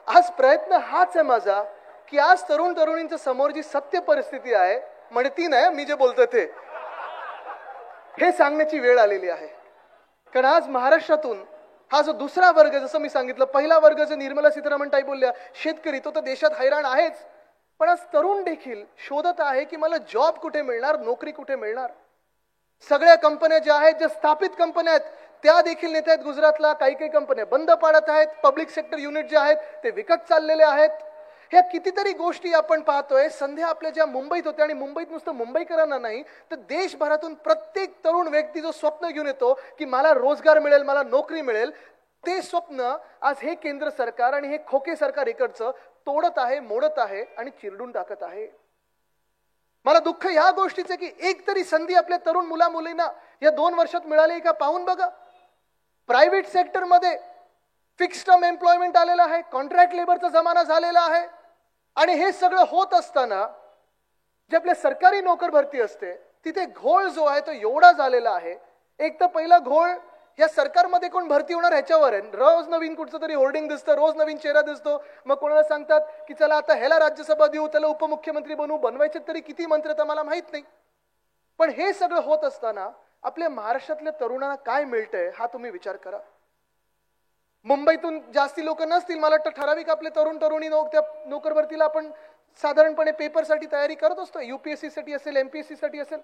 आज प्रयत्न हाच आहे माझा, की आज तरुणींच्या समोर जी सत्य परिस्थिती आहे, म्हणजे ती नाही मी जे बोलतोय ते, हे सांगण्याची वेळ आलेली आहे. कारण आज महाराष्ट्रातून हा जो दुसरा वर्ग, जसं मी सांगितलं, पहिला वर्ग जो निर्मला सीतारामन ताई बोलल्या, शेतकरी, तो तर देशात हैराण आहेच, पण आज तरुण देखील शोधत आहे की मला जॉब कुठे मिळणार, नोकरी कुठे मिळणार. सगळ्या कंपन्या ज्या आहेत, ज्या स्थापित कंपन्या आहेत, त्या देखील नेत आहेत गुजरातला. काही कंपन्या बंद पाडत आहेत, पब्लिक सेक्टर युनिट जे आहेत ते विकत चाललेले आहेत. ह्या कितीतरी गोष्टी आपण पाहतोय. संध्या आपल्या ज्या मुंबईत होत्या, आणि मुंबईत नुसतं मुंबईकरांना नाही तर देशभरातून प्रत्येक तरुण व्यक्ती जो स्वप्न घेऊन येतो की मला रोजगार मिळेल, मला नोकरी मिळेल, ते स्वप्न आज हे केंद्र सरकार आणि हे खोके सरकार इकडचं तोडत आहे, मोडत आहे आणि चिरडून टाकत आहे. मला दुःख ह्या गोष्टीचं की एक तरी संधी आपल्या तरुण मुला मुलींना या 2 वर्षात मिळाली का पाहून बघा. प्रायव्हेट सेक्टरमध्ये फिक्स टर्म एम्प्लॉयमेंट आलेला आहे, कॉन्ट्रॅक्ट लेबरचा जमाना झालेला आहे, आणि हे सगळं होत असताना जे आपल्या सरकारी नोकर भरती असते तिथे घोळ जो आहे तो एवढा झालेला आहे. एक तर पहिला घोळ या सरकारमध्ये कोण भरती होणार ह्याच्यावर आहे. रोज नवीन कुठचं तरी होर्डिंग दिसतं, रोज नवीन चेहरा दिसतो. मग कोणाला सांगतात की चला आता ह्याला राज्यसभा देऊ, त्याला उपमुख्यमंत्री बनवू, बनवायचे तरी किती मंत्री तर मला माहित नाही. पण हे सगळं होत असताना आपल्या महाराष्ट्रातल्या तरुणांना काय मिळतंय हा तुम्ही विचार करा. मुंबईतून जास्ती लोक नसतील, मला वाटतं ठराविक आपले तरुण तरुणी त्या नोकर भरतीला आपण साधारणपणे पेपरसाठी तयारी करत असतो, UPSC साठी असेल, MPSC साठी असेल.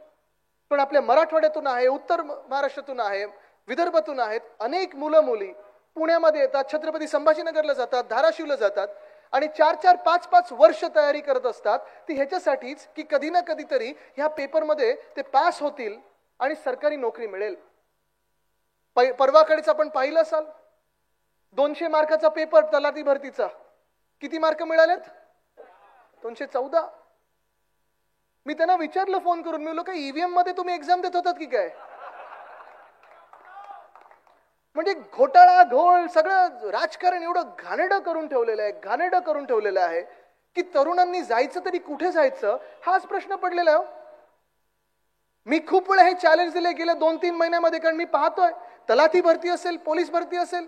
पण आपल्या मराठवाड्यातून आहे, उत्तर महाराष्ट्रातून आहे, विदर्भातून आहेत अनेक मुलं मुली पुण्यामध्ये येतात, छत्रपती संभाजीनगरला जातात, धाराशिवला जातात, आणि 4-4, 5-5 वर्ष तयारी करत असतात. ती ह्याच्यासाठीच की कधी ना कधीतरी ह्या पेपरमध्ये ते पास होतील आणि सरकारी नोकरी मिळेल. परवाकडेच आपण पाहिलं असाल, 200 मार्काचा पेपर तलाठी भरतीचा, किती मार्क मिळालेत? 214. मी त्यांना विचारलं फोन करून, मी बोललो काय ईव्हीएम मध्ये तुम्ही एक्झाम देत होतात की काय? म्हणजे घोटाळा घोळ सगळं राजकारण एवढं घाणेरडं करून ठेवलेलं आहे की तरुणांनी जायचं तरी कुठे जायचं हाच प्रश्न पडलेला आहे. मी खूप वेळा हे चॅलेंज दिले गेल्या 2-3 महिन्यामध्ये, कारण मी पाहतोय तलाठी भरती असेल, पोलीस भरती असेल,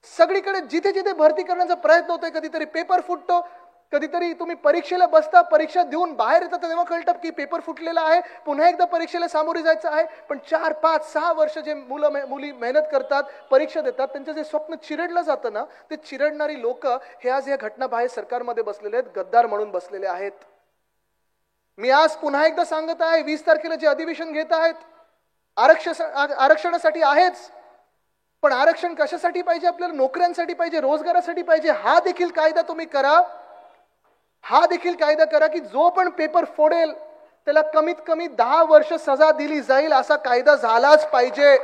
सगळीकडे जिथे जिथे भरती करण्याचा प्रयत्न होतोय, कधीतरी पेपर फुटतो, कधीतरी तुम्ही परीक्षेला बसता, परीक्षा देऊन बाहेर येतात तेव्हा कळतं की पेपर फुटलेला आहे, पुन्हा एकदा परीक्षेला सामोरे जायचं आहे. पण 4, 5, 6 वर्ष जे मुली मेहनत करतात, परीक्षा देतात, त्यांचं जे स्वप्न चिरडलं जातं ना, ते चिरडणारी लोक हे आज या घटना बाहेर सरकारमध्ये बसलेले आहेत, गद्दार म्हणून बसलेले आहेत. मी आज पुन्हा एकदा सांगत आहे, 20 तारखेला जे अधिवेशन घेत आहेत, आरक्षणासाठी आहेच, पण आरक्षण कशासाठी पाहिजे? आपल्याला नोकऱ्यांसाठी पाहिजे, रोजगारासाठी पाहिजे. हा देखील कायदा तुम्ही करा, की जो पण पेपर फोडेल त्याला कमीत कमी 10 वर्ष सजा दिली जाईल, असा कायदा झालाच पाहिजे.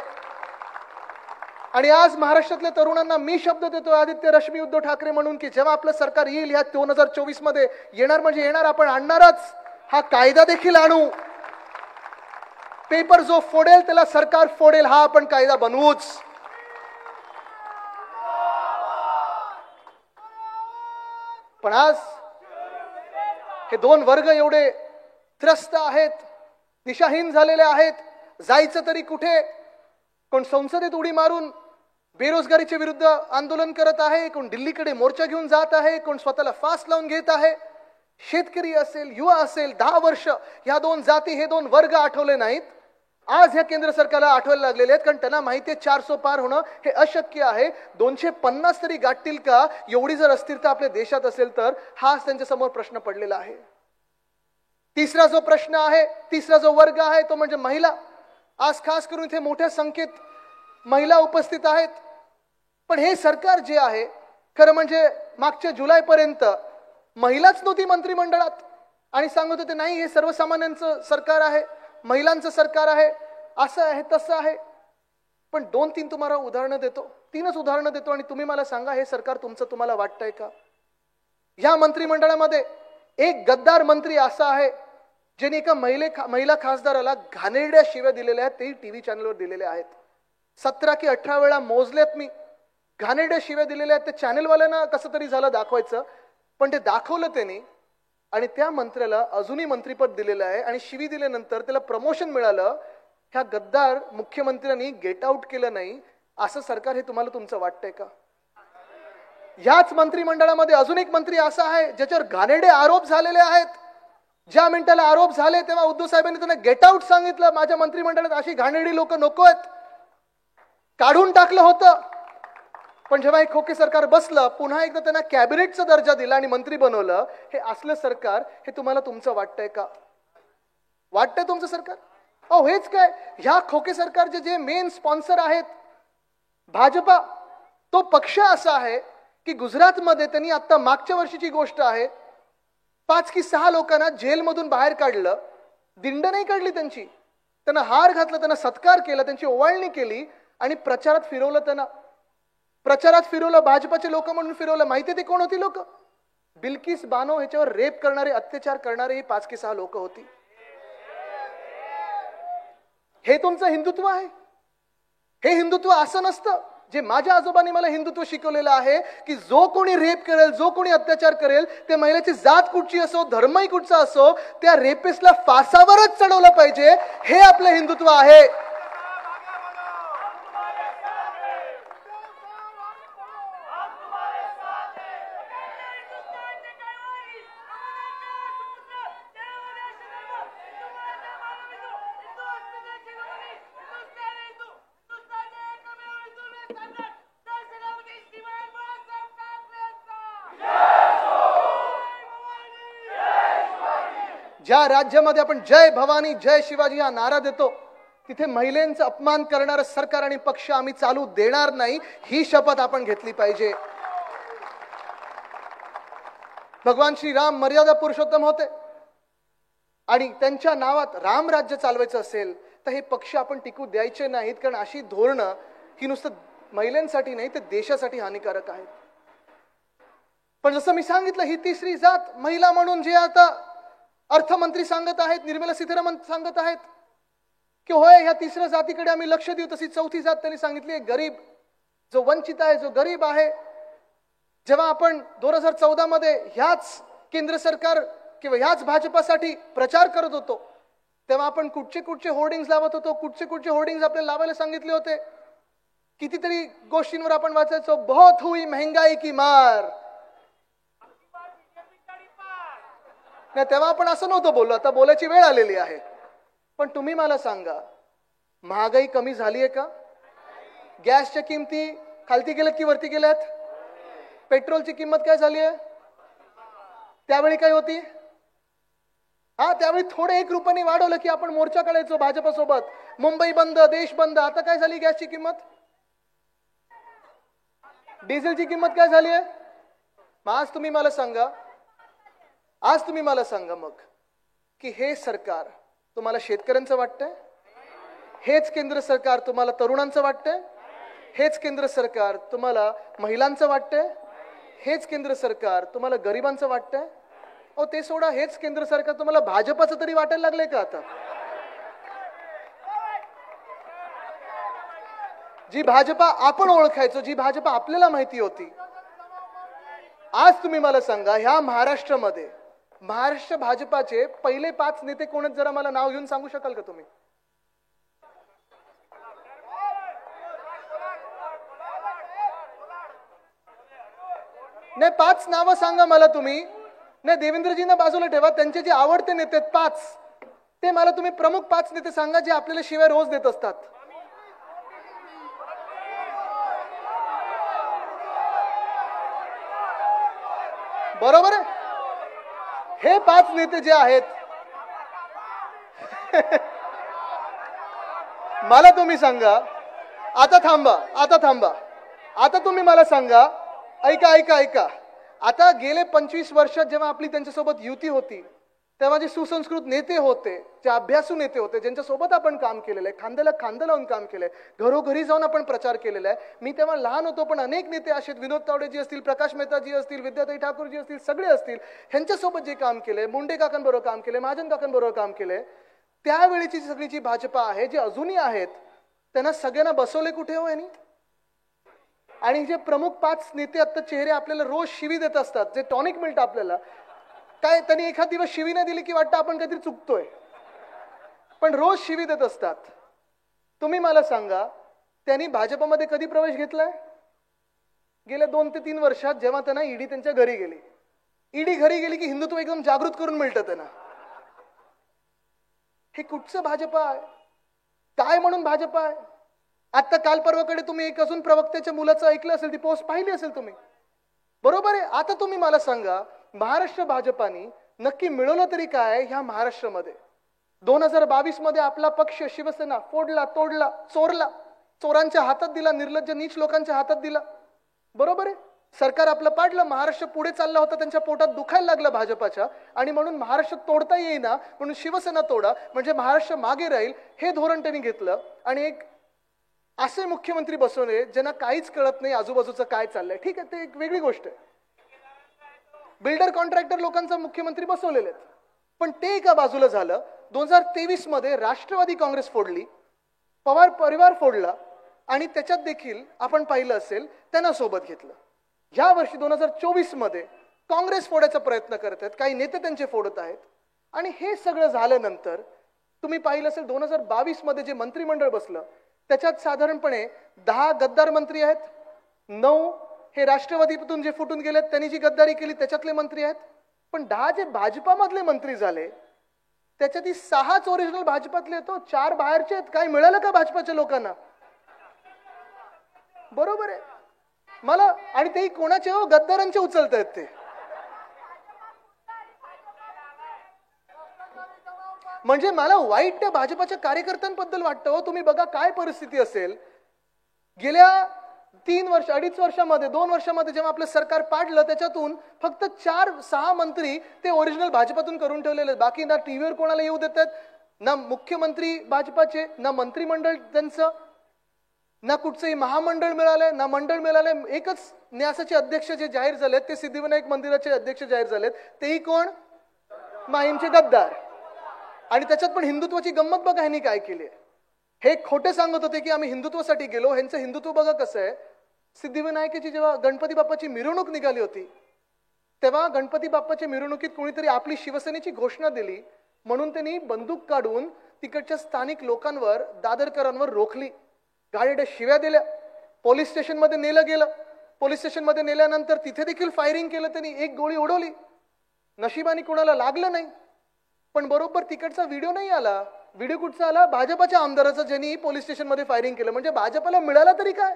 आणि आज महाराष्ट्रातल्या तरुणांना मी शब्द देतो, आदित्य रश्मी उद्धव ठाकरे म्हणून, की जेव्हा आपलं सरकार येईल या 2024 मध्ये, येणार म्हणजे येणार, आपण आणणारच, हा कायदा देखील आणू. पेपर जो फोडेल त्याला सरकार फोडेल, हा आपण कायदा बनवूच. पण आज हे 2 वर्ग एवढे त्रस्त आहेत, दिशाहीन झालेले आहेत. जायचं तरी कुठे? कोण संसदेत उडी मारून बेरोजगारीच्या विरुद्ध आंदोलन करत आहे, कोण दिल्लीकडे मोर्चा घेऊन जात आहे, कोण स्वतःला फास लावून घेत आहे. शेतकरी असेल, युवा असेल, 10 वर्ष ह्या 2 जाती, हे 2 वर्ग आठवले नाहीत. आज ह्या केंद्र सरकारला आठवायला लागलेले आहेत, कारण त्यांना माहिती आहे 400 पार होणं हे अशक्य आहे. 250 तरी गाठतील का? एवढी जर अस्थिरता आपल्या देशात असेल तर हाच त्यांच्या समोर प्रश्न पडलेला आहे. तिसरा जो प्रश्न आहे, तिसरा जो वर्ग आहे तो म्हणजे महिला. आज खास करून इथे मोठ्या संख्येत महिला उपस्थित आहेत. पण हे सरकार जे आहे, खरं म्हणजे मागच्या जुलैपर्यंत महिलाच नव्हती मंत्रिमंडळात, आणि सांगत होते नाही हे सर्वसामान्यांचं सरकार आहे, महिलांचं सरकार आहे, असं आहे तसं आहे. पण 2-3 तुम्हाला उदाहरणं देतो, 3च उदाहरणं देतो, आणि तुम्ही मला सांगा हे सरकार तुमचं तुम्हाला वाटतंय का? या मंत्रिमंडळामध्ये एक गद्दार मंत्री असा आहे ज्यांनी एका महिला खासदाराला घाणेरड्या शिव्या दिलेल्या आहेत, तेही टीव्ही चॅनलवर दिलेल्या आहेत. 17 की 18 वेळा मोजलेत मी. घाणेरड्या शिव्या दिलेल्या आहेत. ते चॅनलवाल्यांना कसं तरी झालं दाखवायचं, पण ते दाखवलं त्यांनी, आणि त्या मंत्र्याला अजूनही मंत्रीपद दिलेलं आहे, आणि शिवी दिल्यानंतर त्याला प्रमोशन मिळालं. ह्या गद्दार मुख्यमंत्र्यांनी गेट आउट केलं नाही, असं सरकार हे तुम्हाला तुमचं वाटतंय का? याच मंत्रिमंडळामध्ये अजून एक मंत्री असा आहे ज्याच्यावर घाणेरडे आरोप झालेले आहेत. ज्या मिनिटाला आरोप झाले तेव्हा उद्धव साहेबांनी त्यांना गेट आउट सांगितलं. माझ्या मंत्रिमंडळात अशी घाणेरडी लोक नको आहेत, काढून टाकलं होतं. पण जेव्हा हे खोके सरकार बसलं, पुन्हा एकदा त्यांना कॅबिनेटचा दर्जा दिला आणि मंत्री बनवलं. हे असलं सरकार हे तुम्हाला तुमचं वाटतंय का? वाटतंय तुमचं सरकार? अहो हेच काय, ह्या खोके सरकारचे जे मेन स्पॉन्सर आहेत भाजपा, तो पक्ष असा आहे की गुजरातमध्ये त्यांनी आता मागच्या वर्षीची गोष्ट आहे, 5 की 6 लोकांना जेलमधून बाहेर काढलं. दिंड नाही काढली त्यांची, त्यांना हार घातला, त्यांना सत्कार केला, त्यांची ओवाळणी केली, आणि प्रचारात फिरवलं. त्यांना प्रचारात फिरवलं, भाजपाचे लोक म्हणून फिरवलं. माहिती ते कोण होती लोक? बिल्किस बानो ह्याच्यावर रेप करणारे, अत्याचार करणारे ही 5 की 6 लोक होती. हे तुमचं हिंदुत्व आहे? हे हिंदुत्व असं नसतं. जे माझ्या आजोबांनी मला हिंदुत्व शिकवलेलं आहे की जो कोणी रेप करेल, जो कोणी अत्याचार करेल, ते महिलेची जात कुठची असो, धर्मही कुठचा असो, त्या रेपिस्टला फासावरच चढवलं पाहिजे. हे आपलं हिंदुत्व आहे. ज्या राज्यामध्ये आपण जय भवानी जय शिवाजी हा नारा देतो, तिथे महिलांचा अपमान करणारं सरकार आणि पक्ष आम्ही चालू देणार नाही, ही शपथ आपण घेतली पाहिजे. भगवान श्रीराम मर्यादा पुरुषोत्तम होते, आणि त्यांच्या नावात राम राज्य चालवायचं असेल तर हे पक्ष आपण टिकू द्यायचे नाहीत. कारण अशी धोरणं ही नुसतं महिलांसाठी नाही, ते देशासाठी हानिकारक आहेत. पण जसं मी सांगितलं, ही तिसरी जात महिला म्हणून जे आता अर्थमंत्री सांगत आहेत, निर्मला सीतारामन सांगत आहेत की होय ह्या तिसऱ्या जातीकडे आम्ही लक्ष देऊ, तशी चौथी जात त्यांनी सांगितली गरीब, जो वंचित आहे, जो गरीब आहे. जेव्हा आपण 2014 मध्ये ह्याच केंद्र सरकार किंवा ह्याच भाजपासाठी प्रचार करत होतो, तेव्हा आपण कुठचे होर्डिंग्स लावत होतो, कुठचे होर्डिंग्स आपल्याला लावायला सांगितले होते. कितीतरी गोष्टींवर आपण वाचायचो, बहुत हुई महंगाई की मार. नाही, तेव्हा आपण असं नव्हतं बोललो, आता बोलायची वेळ आलेली आहे. पण तुम्ही मला सांगा, महागाई कमी झाली आहे का? गॅसच्या किमती खालती गेल्यात की वरती गेल्यात? पेट्रोलची किंमत काय झाली आहे? त्यावेळी काय होती? त्यावेळी थोडे 1 रुपयाने वाढवलं की आपण मोर्चा काढायचो भाजपसोबत, मुंबई बंद, देश बंद. आता काय झाली गॅसची किंमत? डिझेलची किंमत काय झाली आहे? आज तुम्ही मला सांगा मग की हे सरकार तुम्हाला शेतकऱ्यांचं वाटतंय? हेच केंद्र सरकार तुम्हाला तरुणांचं वाटतंय? हेच केंद्र सरकार तुम्हाला महिलांचं वाटतंय? हेच केंद्र सरकार तुम्हाला गरिबांचं वाटतंय? ते सोडा, हेच केंद्र सरकार तुम्हाला भाजपाचं तरी वाटायला लागलंय का आता? जी भाजपा आपण ओळखायचो, जी भाजपा आपल्याला माहिती होती, आज तुम्ही मला सांगा, ह्या महाराष्ट्र भाजपाचे पहिले 5 नेते कोण आहेत? जरा मला नाव घेऊन सांगू शकाल का तुम्ही? नाही, 5 नावं सांगा मला तुम्ही. नाही, देवेंद्रजींना बाजूला ठेवा, त्यांचे जे आवडते नेते 5 ते मला तुम्ही प्रमुख 5 नेते सांगा जे आपल्याला शिवाय रोज देत असतात. बरोबर आहे? हे 5 नेते जे आहेत मला तुम्ही सांगा. आता थांबा. आता तुम्ही मला सांगा, ऐका. आता गेले 25 वर्षात जेव्हा आपली त्यांच्यासोबत युती होती, तेव्हा जे सुसंस्कृत नेते होते, जे अभ्यासू नेते होते, ज्यांच्यासोबत आपण काम केलेलं आहे, खांद्याला खांदा लावून काम केलंय, घरोघरी जाऊन आपण प्रचार केलेला आहे. मी तेव्हा लहान होतो, पण अनेक नेते असे, विनोद तावडेजी असतील, प्रकाश मेहताजी असतील, विद्याताई ठाकूरजी असतील, सगळे असतील, ह्यांच्यासोबत जे काम केलंय, मुंडे काकांबरोबर काम केलंय, महाजन काकांबरोबर काम केलंय, त्यावेळीची सगळी जी भाजपा आहे, जे अजूनही आहेत, त्यांना सगळ्यांना बसवले कुठे हो यांनी? आणि जे प्रमुख 5 नेते आता चेहरे आपल्याला रोज शिवी देत असतात, जे टॉनिक मिळतं आपल्याला, काय त्यांनी एखाद दिवस शिवी नाही दिली की वाटतं आपण काहीतरी चुकतोय, पण रोज शिवी देत असतात. तुम्ही मला सांगा, त्यांनी भाजपमध्ये कधी प्रवेश घेतलाय? गेल्या 2 ते 3 वर्षात, जेव्हा त्यांना ईडी त्यांच्या घरी गेली. ईडी घरी गेली की हिंदुत्व एकदम जागृत करून मिळतं त्यांना. हे कुठचं भाजपा आहे? काय म्हणून भाजपा आहे? आता काल परवाकडे तुम्ही एक अजून प्रवक्त्याच्या मुलाचं ऐकलं असेल, ती पोस्ट पाहिली असेल तुम्ही, बरोबर आहे? आता तुम्ही मला सांगा, महाराष्ट्र भाजपानी नक्की मिळवलं तरी काय ह्या महाराष्ट्रामध्ये? 2022 मध्ये आपला पक्ष शिवसेना फोडला, तोडला, चोरला, चोरांच्या हातात दिला, निर्लज्ज नीच लोकांच्या हातात दिला, बरोबर आहे? सरकार आपलं पाडलं, महाराष्ट्र पुढे चालला होता, त्यांच्या पोटात दुखायला लागलं भाजपाच्या, आणि म्हणून महाराष्ट्र तोडता येईना म्हणून शिवसेना तोडा, म्हणजे महाराष्ट्र मागे राहील, हे धोरण त्यांनी घेतलं. आणि एक असे मुख्यमंत्री बसवले ज्यांना काहीच कळत नाही आजूबाजूचं काय चाललंय. ठीक आहे, ते एक वेगळी गोष्ट आहे. बिल्डर कॉन्ट्रॅक्टर लोकांचा मुख्यमंत्री बसवलेले आहेत, पण ते एका बाजूला झालं. 2023 मध्ये राष्ट्रवादी काँग्रेस फोडली, पवार परिवार फोडला, आणि त्याच्यात देखील आपण पाहिलं असेल त्यांना सोबत घेतलं. ह्या वर्षी 2024 मध्ये काँग्रेस फोडायचा प्रयत्न करत आहेत, काही नेते त्यांचे फोडत आहेत. आणि हे सगळं झाल्यानंतर तुम्ही पाहिलं असेल 2022 मध्ये जे मंत्रिमंडळ बसलं, त्याच्यात साधारणपणे 10 गद्दार मंत्री आहेत, 9 हे राष्ट्रवादीतून जे फुटून गेलेत त्यांनी जी गद्दारी केली त्याच्यातले मंत्री आहेत. पण 10 जे भाजपामधले मंत्री झाले, त्याच्यात 6च ओरिजिनल भाजपातले, तो 4 बाहेरचे आहेत. काय मिळालं का भाजपाच्या लोकांना? बरोबर आहे मला. आणि ते कोणाचे हो? गद्दारांचे उचलत आहेत ते. म्हणजे मला वाईट त्या भाजपाच्या कार्यकर्त्यांबद्दल वाटतं हो. तुम्ही बघा काय परिस्थिती असेल. गेल्या 3 वर्ष 2.5 वर्षामध्ये 2 वर्षामध्ये जेव्हा आपलं सरकार पाडलं, त्याच्यातून फक्त 4-6 मंत्री ते ओरिजिनल भाजपातून करून ठेवलेले. बाकी ना टीव्हीवर कोणाला येऊ देतात, ना मुख्यमंत्री भाजपाचे, ना मंत्रिमंडळ त्यांचं, ना कुठचंही महामंडळ मिळालंय ना मंडळ मिळालंय. एकच न्यासाचे अध्यक्ष जे जाहीर झालेत ते सिद्धिविनायक मंदिराचे अध्यक्ष जाहीर झालेत, तेही कोण? माहीमचे गद्दार. आणि त्याच्यात पण हिंदुत्वाची गंमत बघा ह्यांनी काय केली. हे खोटे सांगत होते की आम्ही हिंदुत्वासाठी गेलो. ह्यांचं हिंदुत्व बघा कसं आहे. सिद्धिविनायकाची जेव्हा गणपती बाप्पाची मिरवणूक निघाली होती तेव्हा गणपती बाप्पाच्या मिरवणुकीत कोणीतरी आपली शिवसेनेची घोषणा दिली म्हणून त्यांनी बंदूक काढून तिकडच्या स्थानिक लोकांवर, दादरकरांवर रोखली, गाडीला शिव्या दिल्या, पोलीस स्टेशनमध्ये नेलं गेलं. पोलीस स्टेशनमध्ये नेल्यानंतर तिथे देखील फायरिंग केलं त्यांनी, एक गोळी उडवली. नशिबाने कोणाला लागलं नाही. पण बरोबर तिकडचा व्हिडिओ नाही आला. व्हिडिओ कुठचा आला? भाजपाच्या आमदाराचा, ज्यांनी पोलीस स्टेशनमध्ये फायरिंग केलं. म्हणजे भाजपाला मिळाला तरी काय.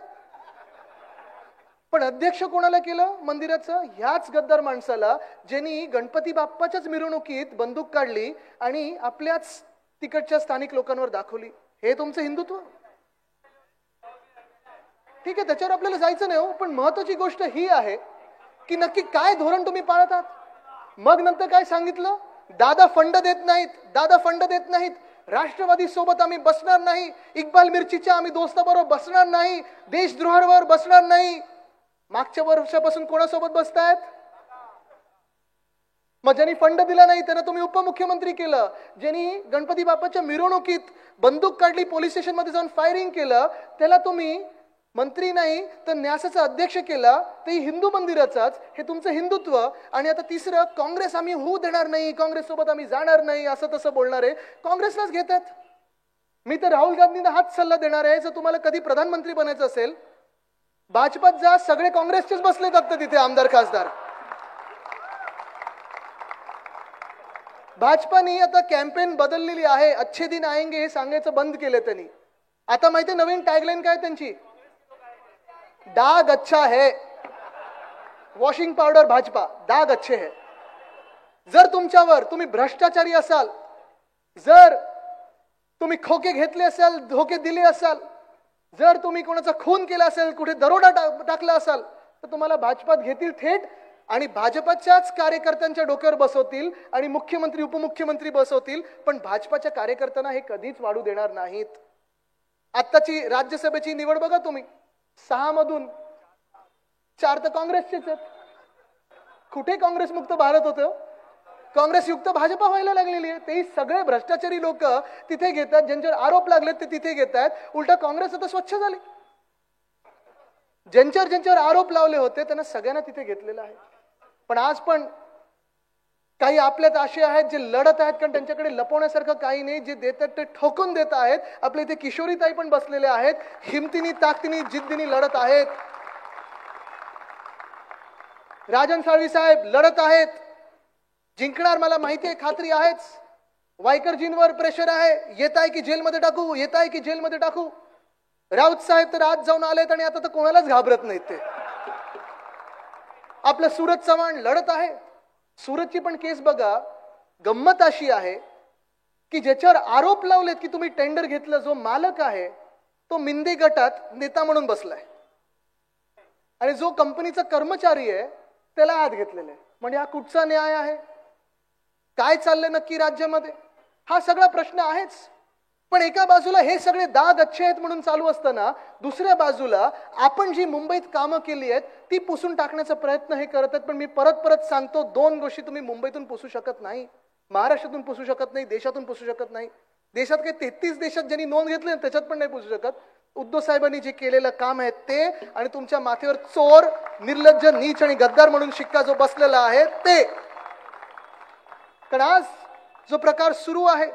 पण अध्यक्ष कोणाला केलं मंदिराचं? ह्याच गद्दार माणसाला, ज्यांनी गणपती बाप्पाच्याच मिरवणुकीत बंदूक काढली आणि आपल्याच तिकडच्या स्थानिक लोकांवर दाखवली. हे तुमचं हिंदुत्व? ठीक आहे, त्याच्यावर आपल्याला जायचं नाही हो. पण महत्वाची गोष्ट ही आहे की नक्की काय धोरण तुम्ही पाळत आहात. मग नंतर काय सांगितलं? दादा फंड देत नाहीत, दादा फंड देत नाहीत, राष्ट्रवादी सोबत आम्ही बसणार नाही, इक्बाल मिर्चीच्या आम्ही दोस्ताबरोबर बसणार नाही, देशद्रोहावर बसणार नाही. मागच्या वर्षापासून कोणासोबत बसतायत? मग ज्यांनी फंड दिला नाही त्यांना तुम्ही उपमुख्यमंत्री केलं. ज्यांनी गणपती बाप्पाच्या मिरवणुकीत बंदूक काढली, पोलीस स्टेशनमध्ये जाऊन फायरिंग केलं, त्याला तुम्ही मंत्री नाही तर न्यासाचा अध्यक्ष केला, ते हिंदू मंदिराचाच. हे तुमचं हिंदुत्व. आणि आता तिसरं, काँग्रेस आम्ही होऊ देणार नाही, काँग्रेस सोबत आम्ही जाणार नाही, असं तसं बोलणार आहे. काँग्रेसलाच घेतात. मी तर राहुल गांधींना हाच सल्ला देणार आहे, जर तुम्हाला कधी प्रधानमंत्री बनायचं असेल भाजपात जा. सगळे काँग्रेसचेच बसलेत आता तिथे आमदार खासदार. भाजपाने आता कॅम्पेन बदललेली आहे. अच्छे दिन आएंगे हे सांगायचं बंद केलं त्यांनी. आता माहिती नवीन टॅगलाईन काय त्यांची? दाग अच्छा है, वॉशिंग पावडर भाजपा, दाग अच्छे है. जर तुमच्यावर तुम्ही भ्रष्टाचारी असाल, जर तुम्ही खोके घेतले असाल, धोके दिले असाल, जर तुम्ही कोणाचा खून केला असेल, कुठे दरोडा टाकला असाल, तर तुम्हाला भाजपात घेतील थेट आणि भाजपाच्याच कार्यकर्त्यांच्या डोक्यावर बसवतील आणि मुख्यमंत्री उपमुख्यमंत्री बसवतील. पण भाजपाच्या कार्यकर्त्यांना हे कधीच वाढू देणार नाहीत. आत्ताची राज्यसभेची निवड बघा तुम्ही, 6 मधून 4 तर काँग्रेसचेच आहेत. कुठे काँग्रेस मुक्त भारत होतं? काँग्रेस युक्त भाजपा व्हायला लागलेली आहे. तेही सगळे भ्रष्टाचारी लोक तिथे घेतात, ज्यांच्यावर आरोप लागलेत ते तिथे घेतात. उलटा काँग्रेस आता स्वच्छ झाली. ज्यांच्यावर आरोप लावले होते त्यांना सगळ्यांना तिथे घेतलेलं आहे. पण आज पण काही आपल्यात असे आहेत जे लढत आहेत, कारण त्यांच्याकडे लपवण्यासारखं काही नाही. जे देतात ते ठोकून देत आहेत. आपल्या इथे किशोरीताई पण बसलेले आहेत, हिमतीने ताकदीने जिद्दीने लढत आहेत. राजन साळवी साहेब लढत आहेत, जिंकणार मला माहिती आहे, खात्री आहेच. वायकरजींवर प्रेशर आहे, येत आहे की जेलमध्ये टाकू, येत आहे की जेलमध्ये टाकू. राऊत साहेब तर आज जाऊन आलेत आणि आता तर कोणालाच घाबरत नाहीत ते. आपलं सूरज चव्हाण लढत आहे. सूरजची पण केस बघा, गंमत अशी आहे की ज्याच्यावर आरोप लावलेत की तुम्ही टेंडर घेतलं, जो मालक आहे तो मिंदे गटात नेता म्हणून बसलाय आणि जो कंपनीचा कर्मचारी आहे त्याला आत घेतलेलं आहे. म्हणजे हा कुठचा न्याय आहे? काय चाललंय नक्की राज्यामध्ये? हा सगळा प्रश्न आहेच. पण एका बाजूला हे सगळे दाग अच्छे आहेत म्हणून चालू असताना दुसऱ्या बाजूला आपण जी मुंबईत कामं केली आहेत ती पुसून टाकण्याचा प्रयत्न हे करत आहेत. पण मी परत सांगतो, 2 गोष्टी तुम्ही मुंबईतून पुसू शकत नाही, महाराष्ट्रातून पुसू शकत नाही, देशातून पुसू शकत नाही. देशात काही 33 देशात ज्यांनी नोंद घेतली त्याच्यात पण नाही पुसू शकत. उद्धव साहेबांनी जे केलेलं काम आहे ते, आणि तुमच्या माथेवर चोर, निर्लज्ज, नीच आणि गद्दार म्हणून शिक्का जो बसलेला आहे ते. कारण आज जो प्रकार सुरू आहे,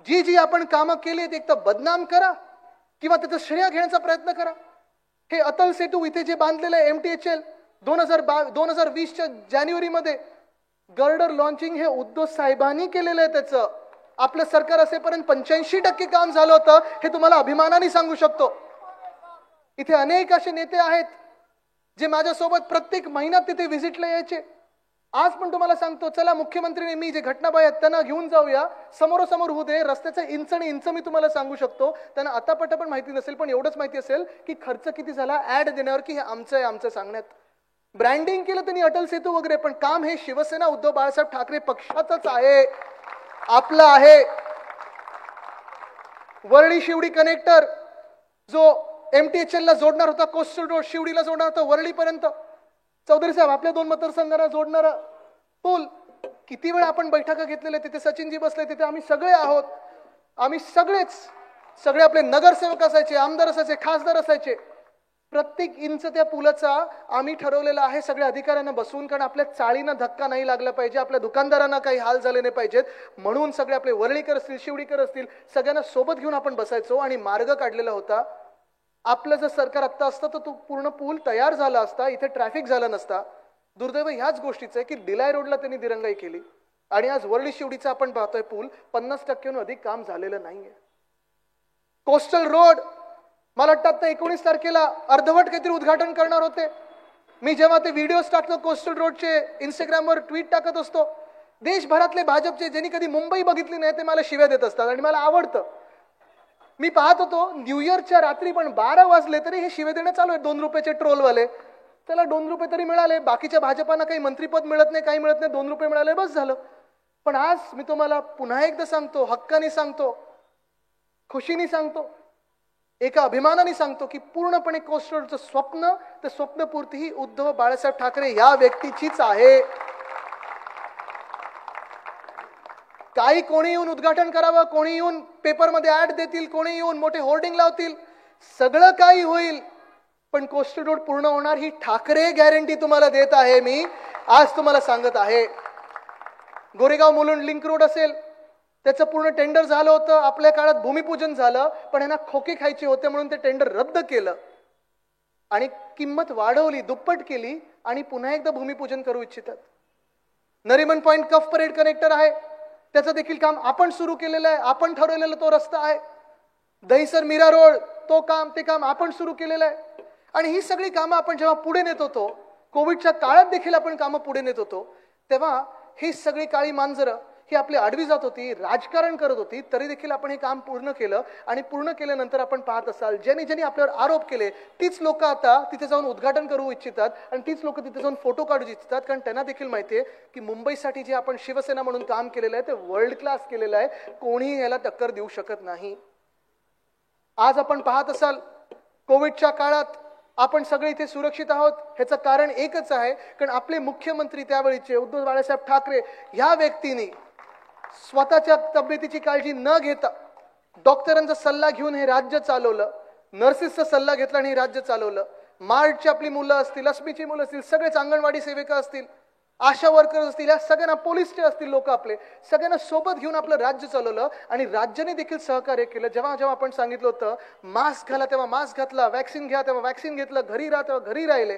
जी आपण कामं केली एक तर बदनाम करा किंवा त्याचं श्रेय घेण्याचा प्रयत्न करा. हे अटल सेतू इथे जे बांधलेलं आहे MTHL 2020च्या जानेवारीमध्ये गर्डर लॉन्चिंग हे उद्धव साहेबांनी केलेलं आहे. त्याचं आपलं सरकार असेपर्यंत 85% काम झालं होतं, हे तुम्हाला अभिमानाने सांगू शकतो. इथे अनेक असे नेते आहेत जे माझ्यासोबत प्रत्येक महिन्यात तिथे व्हिजिटला यायचे. आज पण तुम्हाला सांगतो, चला मुख्यमंत्रीने मी जे घटनाबाई आहेत त्यांना घेऊन जाऊया, समोरासमोर होऊ दे. रस्त्याचा इंच आणि इंच मी तुम्हाला सांगू शकतो. त्यांना आतापट्टा पण माहिती नसेल, पण एवढंच माहिती असेल की खर्च किती झाला ऍड देण्यावर, की हे आमचं सांगण्यात. ब्रँडिंग केलं त्यांनी अटल सेतू वगैरे, पण काम हे शिवसेना उद्धव बाळासाहेब ठाकरे पक्षाचंच आहे, आपलं आहे. वरळी शिवडी कनेक्टर जो MTHL ला जोडणार होता, कोस्टल रोड शिवडीला जोडणार होता, वरळीपर्यंत. चौधरी साहेब, आपल्या 2 मतदारसंघांना जोडणारा पूल, किती वेळा आपण बैठका घेतलेल्या, तिथे सचिनजी बसले, तिथे आम्ही सगळे आहोत. आम्ही सगळे आपले नगरसेवक असायचे, आमदार असायचे, खासदार असायचे. प्रत्येक इंच त्या पुलाचा आम्ही ठरवलेला आहे सगळ्या अधिकाऱ्यांना बसवून, कारण आपल्या चाळींना धक्का नाही लागला पाहिजे, आपल्या दुकानदारांना काही हाल झाले नाही पाहिजेत, म्हणून सगळे आपले वरळीकर असतील, शिवडीकर असतील, सगळ्यांना सोबत घेऊन आपण बसायचो आणि मार्ग काढलेला होता. आपलं जर सरकार आत्ता असतं तर तो पूर्ण पूल तयार झाला असता, इथे ट्रॅफिक झाला नसता. दुर्दैव ह्याच गोष्टीचं आहे की डिलाय रोडला त्यांनी दिरंगाई केली आणि आज वरळी शिवडीचा आपण पाहतोय पूल 50% अधिक काम झालेलं नाहीये. कोस्टल रोड, मला वाटतं आता 19 तारखेला अर्धवट काहीतरी उद्घाटन करणार होते. मी जेव्हा ते व्हिडिओज टाकतो कोस्टल रोडचे, इंस्टाग्रामवर ट्विट टाकत असतो, देशभरातले भाजपचे ज्यांनी कधी मुंबई बघितली नाही ते मला शिव्या देत असतात आणि मला आवडतं. मी पाहत होतो न्यू इयरच्या रात्री पण 12 वाजले तरी हे शिव्या देणं चालू आहे. 2 रुपयाचे ट्रोलवाले, त्याला 2 रुपये तरी मिळाले. बाकीच्या भाजपांना काही मंत्रीपद मिळत नाही, काही मिळत नाही, 2 रुपये मिळाले, बस झालं. पण आज मी तुम्हाला पुन्हा एकदा सांगतो, हक्काने सांगतो, खुशीने सांगतो, एका अभिमानाने सांगतो की पूर्णपणे कोस्टलचं स्वप्न, ते स्वप्नपूर्ती ही उद्धव बाळासाहेब ठाकरे या व्यक्तीचीच आहे. काही कोणी येऊन उद्घाटन करावं, कोणी येऊन पेपरमध्ये ऍड देतील, कोणी येऊन मोठे होर्डिंग लावतील, सगळं काही होईल, पण कोस्टल रोड पूर्ण होणार ही ठाकरे गॅरंटी तुम्हाला देत आहे. मी आज तुम्हाला सांगत आहे. गोरेगाव मुलुंड लिंक रोड असेल, त्याचं पूर्ण टेंडर झालं होतं, आपल्या काळात भूमिपूजन झालं, पण यांना खोके खायचे होते म्हणून ते टेंडर रद्द केलं आणि किंमत वाढवली, दुप्पट केली आणि पुन्हा एकदा भूमिपूजन करू इच्छितात. नरिमन पॉइंट कफ परेड कनेक्टर आहे, त्याचं देखील काम आपण सुरू केलेलं आहे, आपण ठरवलेला तो रस्ता आहे. दहिसर मीरा रोड, ते काम आपण सुरू केलेलं आहे. आणि ही सगळी कामं आपण जेव्हा पुढे नेत होतो, कोविडच्या काळात देखील आपण कामं पुढे नेत होतो, तेव्हा ही सगळी काळी मांजरं ही आपली आडवी जात होती, राजकारण करत होती, तरी देखील आपण हे काम पूर्ण केलं. आणि पूर्ण केल्यानंतर आपण पाहत असाल, ज्यांनी आपल्यावर आरोप केले तीच लोक आता तिथे जाऊन उद्घाटन करू इच्छितात आणि तीच लोक तिथे जाऊन फोटो काढू इच्छितात, कारण त्यांना देखील माहिती आहे की मुंबईसाठी जे आपण शिवसेना म्हणून काम केलेलं आहे ते वर्ल्ड क्लास केलेलं आहे, कोणीही याला टक्कर देऊ शकत नाही. आज आपण पाहत असाल, कोविडच्या काळात आपण सगळे इथे सुरक्षित आहोत, ह्याचं कारण एकच आहे, कारण आपले मुख्यमंत्री त्यावेळीचे उद्धव बाळासाहेब ठाकरे ह्या व्यक्तीने स्वतःच्या तब्येतीची काळजी न घेता डॉक्टरांचा सल्ला घेऊन हे राज्य चालवलं, नर्सेसचा सल्ला घेतला आणि हे राज्य चालवलं. मार्टची आपली मुलं असतील, लक्ष्मीची मुलं असतील, सगळेच अंगणवाडी सेविका असतील, आशा वर्कर असतील, या सगळ्यांना पोलीसचे असतील लोक आपले, सगळ्यांना सोबत घेऊन आपलं राज्य चालवलं आणि राज्याने देखील सहकार्य केलं. जेव्हा आपण सांगितलं होतं मास्क घाला तेव्हा मास्क घातला, वॅक्सिन घ्या तेव्हा वॅक्सिन घेतलं, घरी राहा तेव्हा घरी राहिले.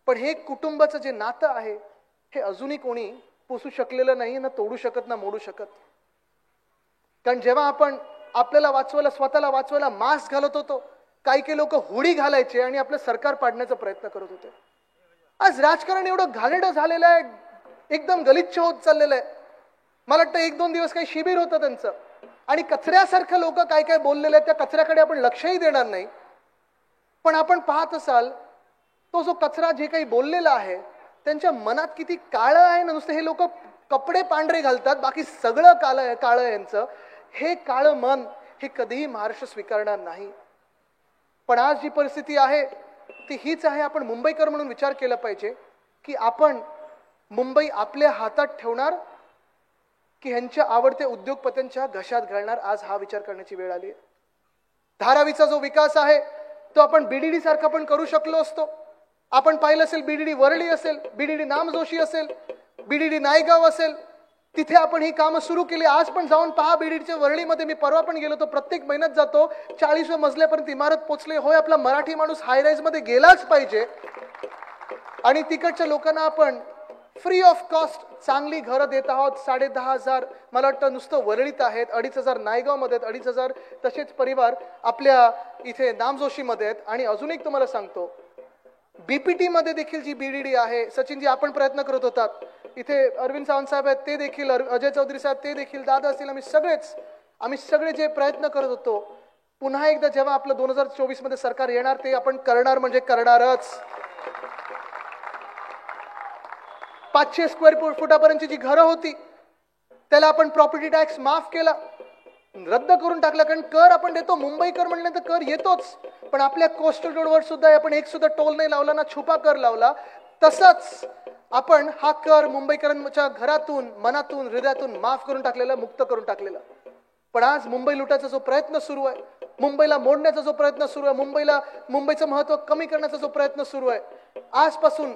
पण हे कुटुंबाचं जे नातं आहे हे अजूनही कोणी पुसू शकलेलं नाही, ना तोडू शकत ना मोडू शकत. कारण जेव्हा आपण आपल्याला वाचवायला, स्वतःला वाचवायला मास्क घालत होतो, काही लोक हुडी घालायचे आणि आपलं सरकार पाडण्याचा प्रयत्न करत होते. आज राजकारण एवढं घाणेरडं झालेलं आहे, एकदम गलिच्छ होत चाललेलं आहे. मला वाटतं 1-2 दिवस काही शिबिर होतं त्यांचं आणि कचऱ्यासारखं लोक काय बोललेले आहेत, त्या कचऱ्याकडे आपण लक्षही देणार नाही. पण आपण पाहत असाल तो जो कचरा जे काही बोललेला आहे त्यांच्या मनात किती काळं आहे ना. नुसतं हे लोक कपडे पांढरे घालतात, बाकी सगळं काळं यांचं. हे काळं मन हे कधीही महाराष्ट्र स्वीकारणार नाही. पण आज जी परिस्थिती आहे ती हीच आहे. आपण मुंबईकर म्हणून विचार केला पाहिजे की आपण मुंबई आपल्या हातात ठेवणार की ह्यांच्या आवडत्या उद्योगपत्यांच्या घशात घालणार. आज हा विचार करण्याची वेळ आली आहे. धारावीचा जो विकास आहे तो आपण बीडीडी सारखा पण करू शकलो असतो. आपण पाहिलं असेल बीडीडी वरळी असेल, बीडीडी नामजोशी असेल, बीडीडी नायगाव असेल, तिथे आपण ही कामं सुरू केली. आज पण जाऊन पहा बीडीडीच्या वरळीमध्ये. मी परवा पण गेलो, तो प्रत्येक महिन्यात जातो. 40व्या मजल्यापर्यंत इमारत पोहोचले. होय, आपला मराठी माणूस हाय राईज मध्ये गेलाच पाहिजे आणि तिकडच्या लोकांना आपण फ्री ऑफ कॉस्ट चांगली घरं देत आहोत. 10,500 मला वाटतं नुसतं वरळीत आहेत, 2,500 नायगाव मध्ये आहेत, 2,500 तसेच परिवार आपल्या इथे नामजोशीमध्ये आहेत. आणि अजून एक तुम्हाला सांगतो, बीपीटी मध्ये देखील जी बीडीडी आहे, सचिनजी आपण प्रयत्न करत होतात, इथे अरविंद सावंत साहेब आहेत ते देखील, अजय चौधरी साहेब ते देखील, दादा असतील, आम्ही सगळे जे प्रयत्न करत होतो, पुन्हा एकदा जेव्हा आपलं 2024 मध्ये सरकार येणार ते आपण करणार म्हणजे करणारच. 500 स्क्वेअर फुटापर्यंतची जी घरं होती त्याला आपण प्रॉपर्टी टॅक्स माफ केला. रद्द करून टाकला. कारण कर आपण देतो, मुंबईकर म्हणल्यानंतर कर येतोच, पण आपल्या कोस्टल रोडवर सुद्धा आपण एक सुद्धा टोल नाही लावला, ना छुपा कर लावला. तसंच आपण हा कर मुंबईकरांच्या घरातून, मनातून, हृदयातून माफ करून टाकलेला, मुक्त करून टाकलेला. पण आज मुंबई लुटायचा जो प्रयत्न सुरू आहे, मुंबईला मोडण्याचा जो प्रयत्न सुरू आहे, मुंबईचं महत्व कमी करण्याचा जो प्रयत्न सुरू आहे, आजपासून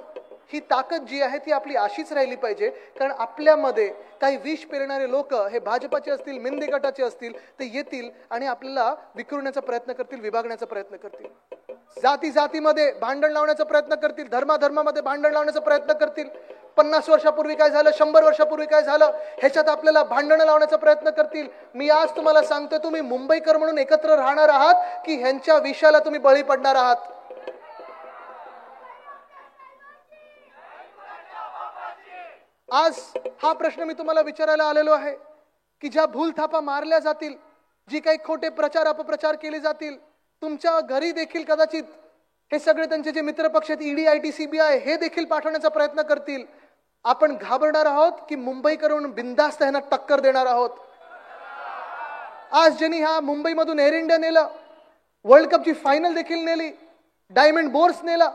ही ताकद जी आहे ती आपली अशीच राहिली पाहिजे. कारण आपल्यामध्ये काही विष पेरणारे लोक हे भाजपाचे असतील, मिंदे गटाचे असतील, ते येतील आणि आपल्याला विखुरण्याचा प्रयत्न करतील, विभागण्याचा प्रयत्न करतील, जाती जातीमध्ये भांडण लावण्याचा प्रयत्न करतील, धर्माधर्मामध्ये भांडण लावण्याचा प्रयत्न करतील. 50 वर्षापूर्वी काय झालं, 100 वर्षापूर्वी काय झालं, ह्याच्यात आपल्याला भांडणं लावण्याचा प्रयत्न करतील. मी आज तुम्हाला सांगतो, तुम्ही मुंबईकर म्हणून एकत्र राहणार आहात की ह्यांच्या विषाला तुम्ही बळी पडणार आहात? आज हा प्रश्न मी तुम्हाला विचारायला आलेलो आहे की ज्या भूलथापा मारल्या जातील, जी काही खोटे प्रचार अपप्रचार केले जातील, तुमच्या घरी देखील कदाचित हे सगळे त्यांचे जे मित्रपक्ष आहेत, ईडी, आयटी, सीबीआय, हे देखील पाठवण्याचा प्रयत्न करतील. आपण घाबरणार आहोत की मुंबईकर म्हणून बिनधास्त ह्यांना टक्कर देणार आहोत? आज ज्यांनी ह्या मुंबईमधून एअर इंडिया नेलं, वर्ल्ड कपची फायनल देखील नेली, डायमंड बोर्स नेला,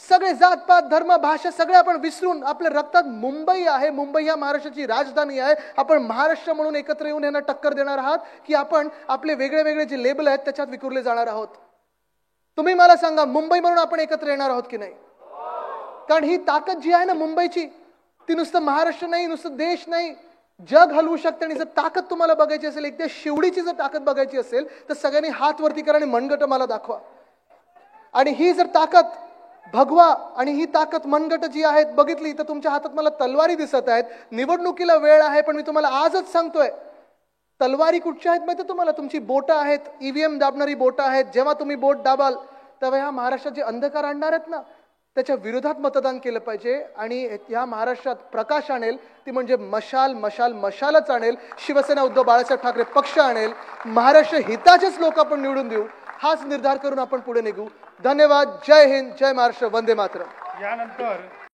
सगळे जातपात, धर्म, भाषा सगळे आपण विसरून आपल्या रक्तात मुंबई आहे, मुंबई या महाराष्ट्राची राजधानी आहे, आपण महाराष्ट्र म्हणून एकत्र येऊन यांना टक्कर देणार आहात की आपण आपले वेगळे वेगळे जे लेबल आहेत त्याच्यात विखुरले जाणार आहोत? तुम्ही मला सांगा, मुंबई म्हणून आपण एकत्र येणार आहोत की नाही? कारण ही ताकद जी आहे ना मुंबईची, ती नुसतं महाराष्ट्र नाही, नुसतं देश नाही, जग हलवू शकते. आणि जर ताकद तुम्हाला बघायची असेल, एक त्या शिवडीची जर ताकद बघायची असेल, तर सगळ्यांनी हात वरती करा आणि मनगट मला दाखवा. आणि ही जर ताकद भगवा आणि ही ताकद मनगट जी आहेत बघितली, तर तुमच्या हातात मला तलवारी दिसत आहेत. निवडणुकीला वेळ आहे, पण मी तुम्हाला आजच सांगतोय, तलवारी कुठच्या आहेत माहिती तुम्हाला? तुमची बोटं आहेत, ईव्हीएम दाबणारी बोटं आहेत. जेव्हा तुम्ही बोट दाबाल तेव्हा ह्या महाराष्ट्रात जे अंधकार आणणार आहेत ना, त्याच्या विरोधात मतदान केलं पाहिजे. आणि ह्या महाराष्ट्रात प्रकाश आणेल ती म्हणजे मशाल, मशाल, मशालच आणेल. शिवसेना उद्धव बाळासाहेब ठाकरे पक्ष आणेल. महाराष्ट्र हिताचेच लोक आपण निवडून देऊ, हाच निर्धार करून आपण पुढे निघू. धन्यवाद. जय हिंद, जय महाराष्ट्र, वंदे मातरम. यानंतर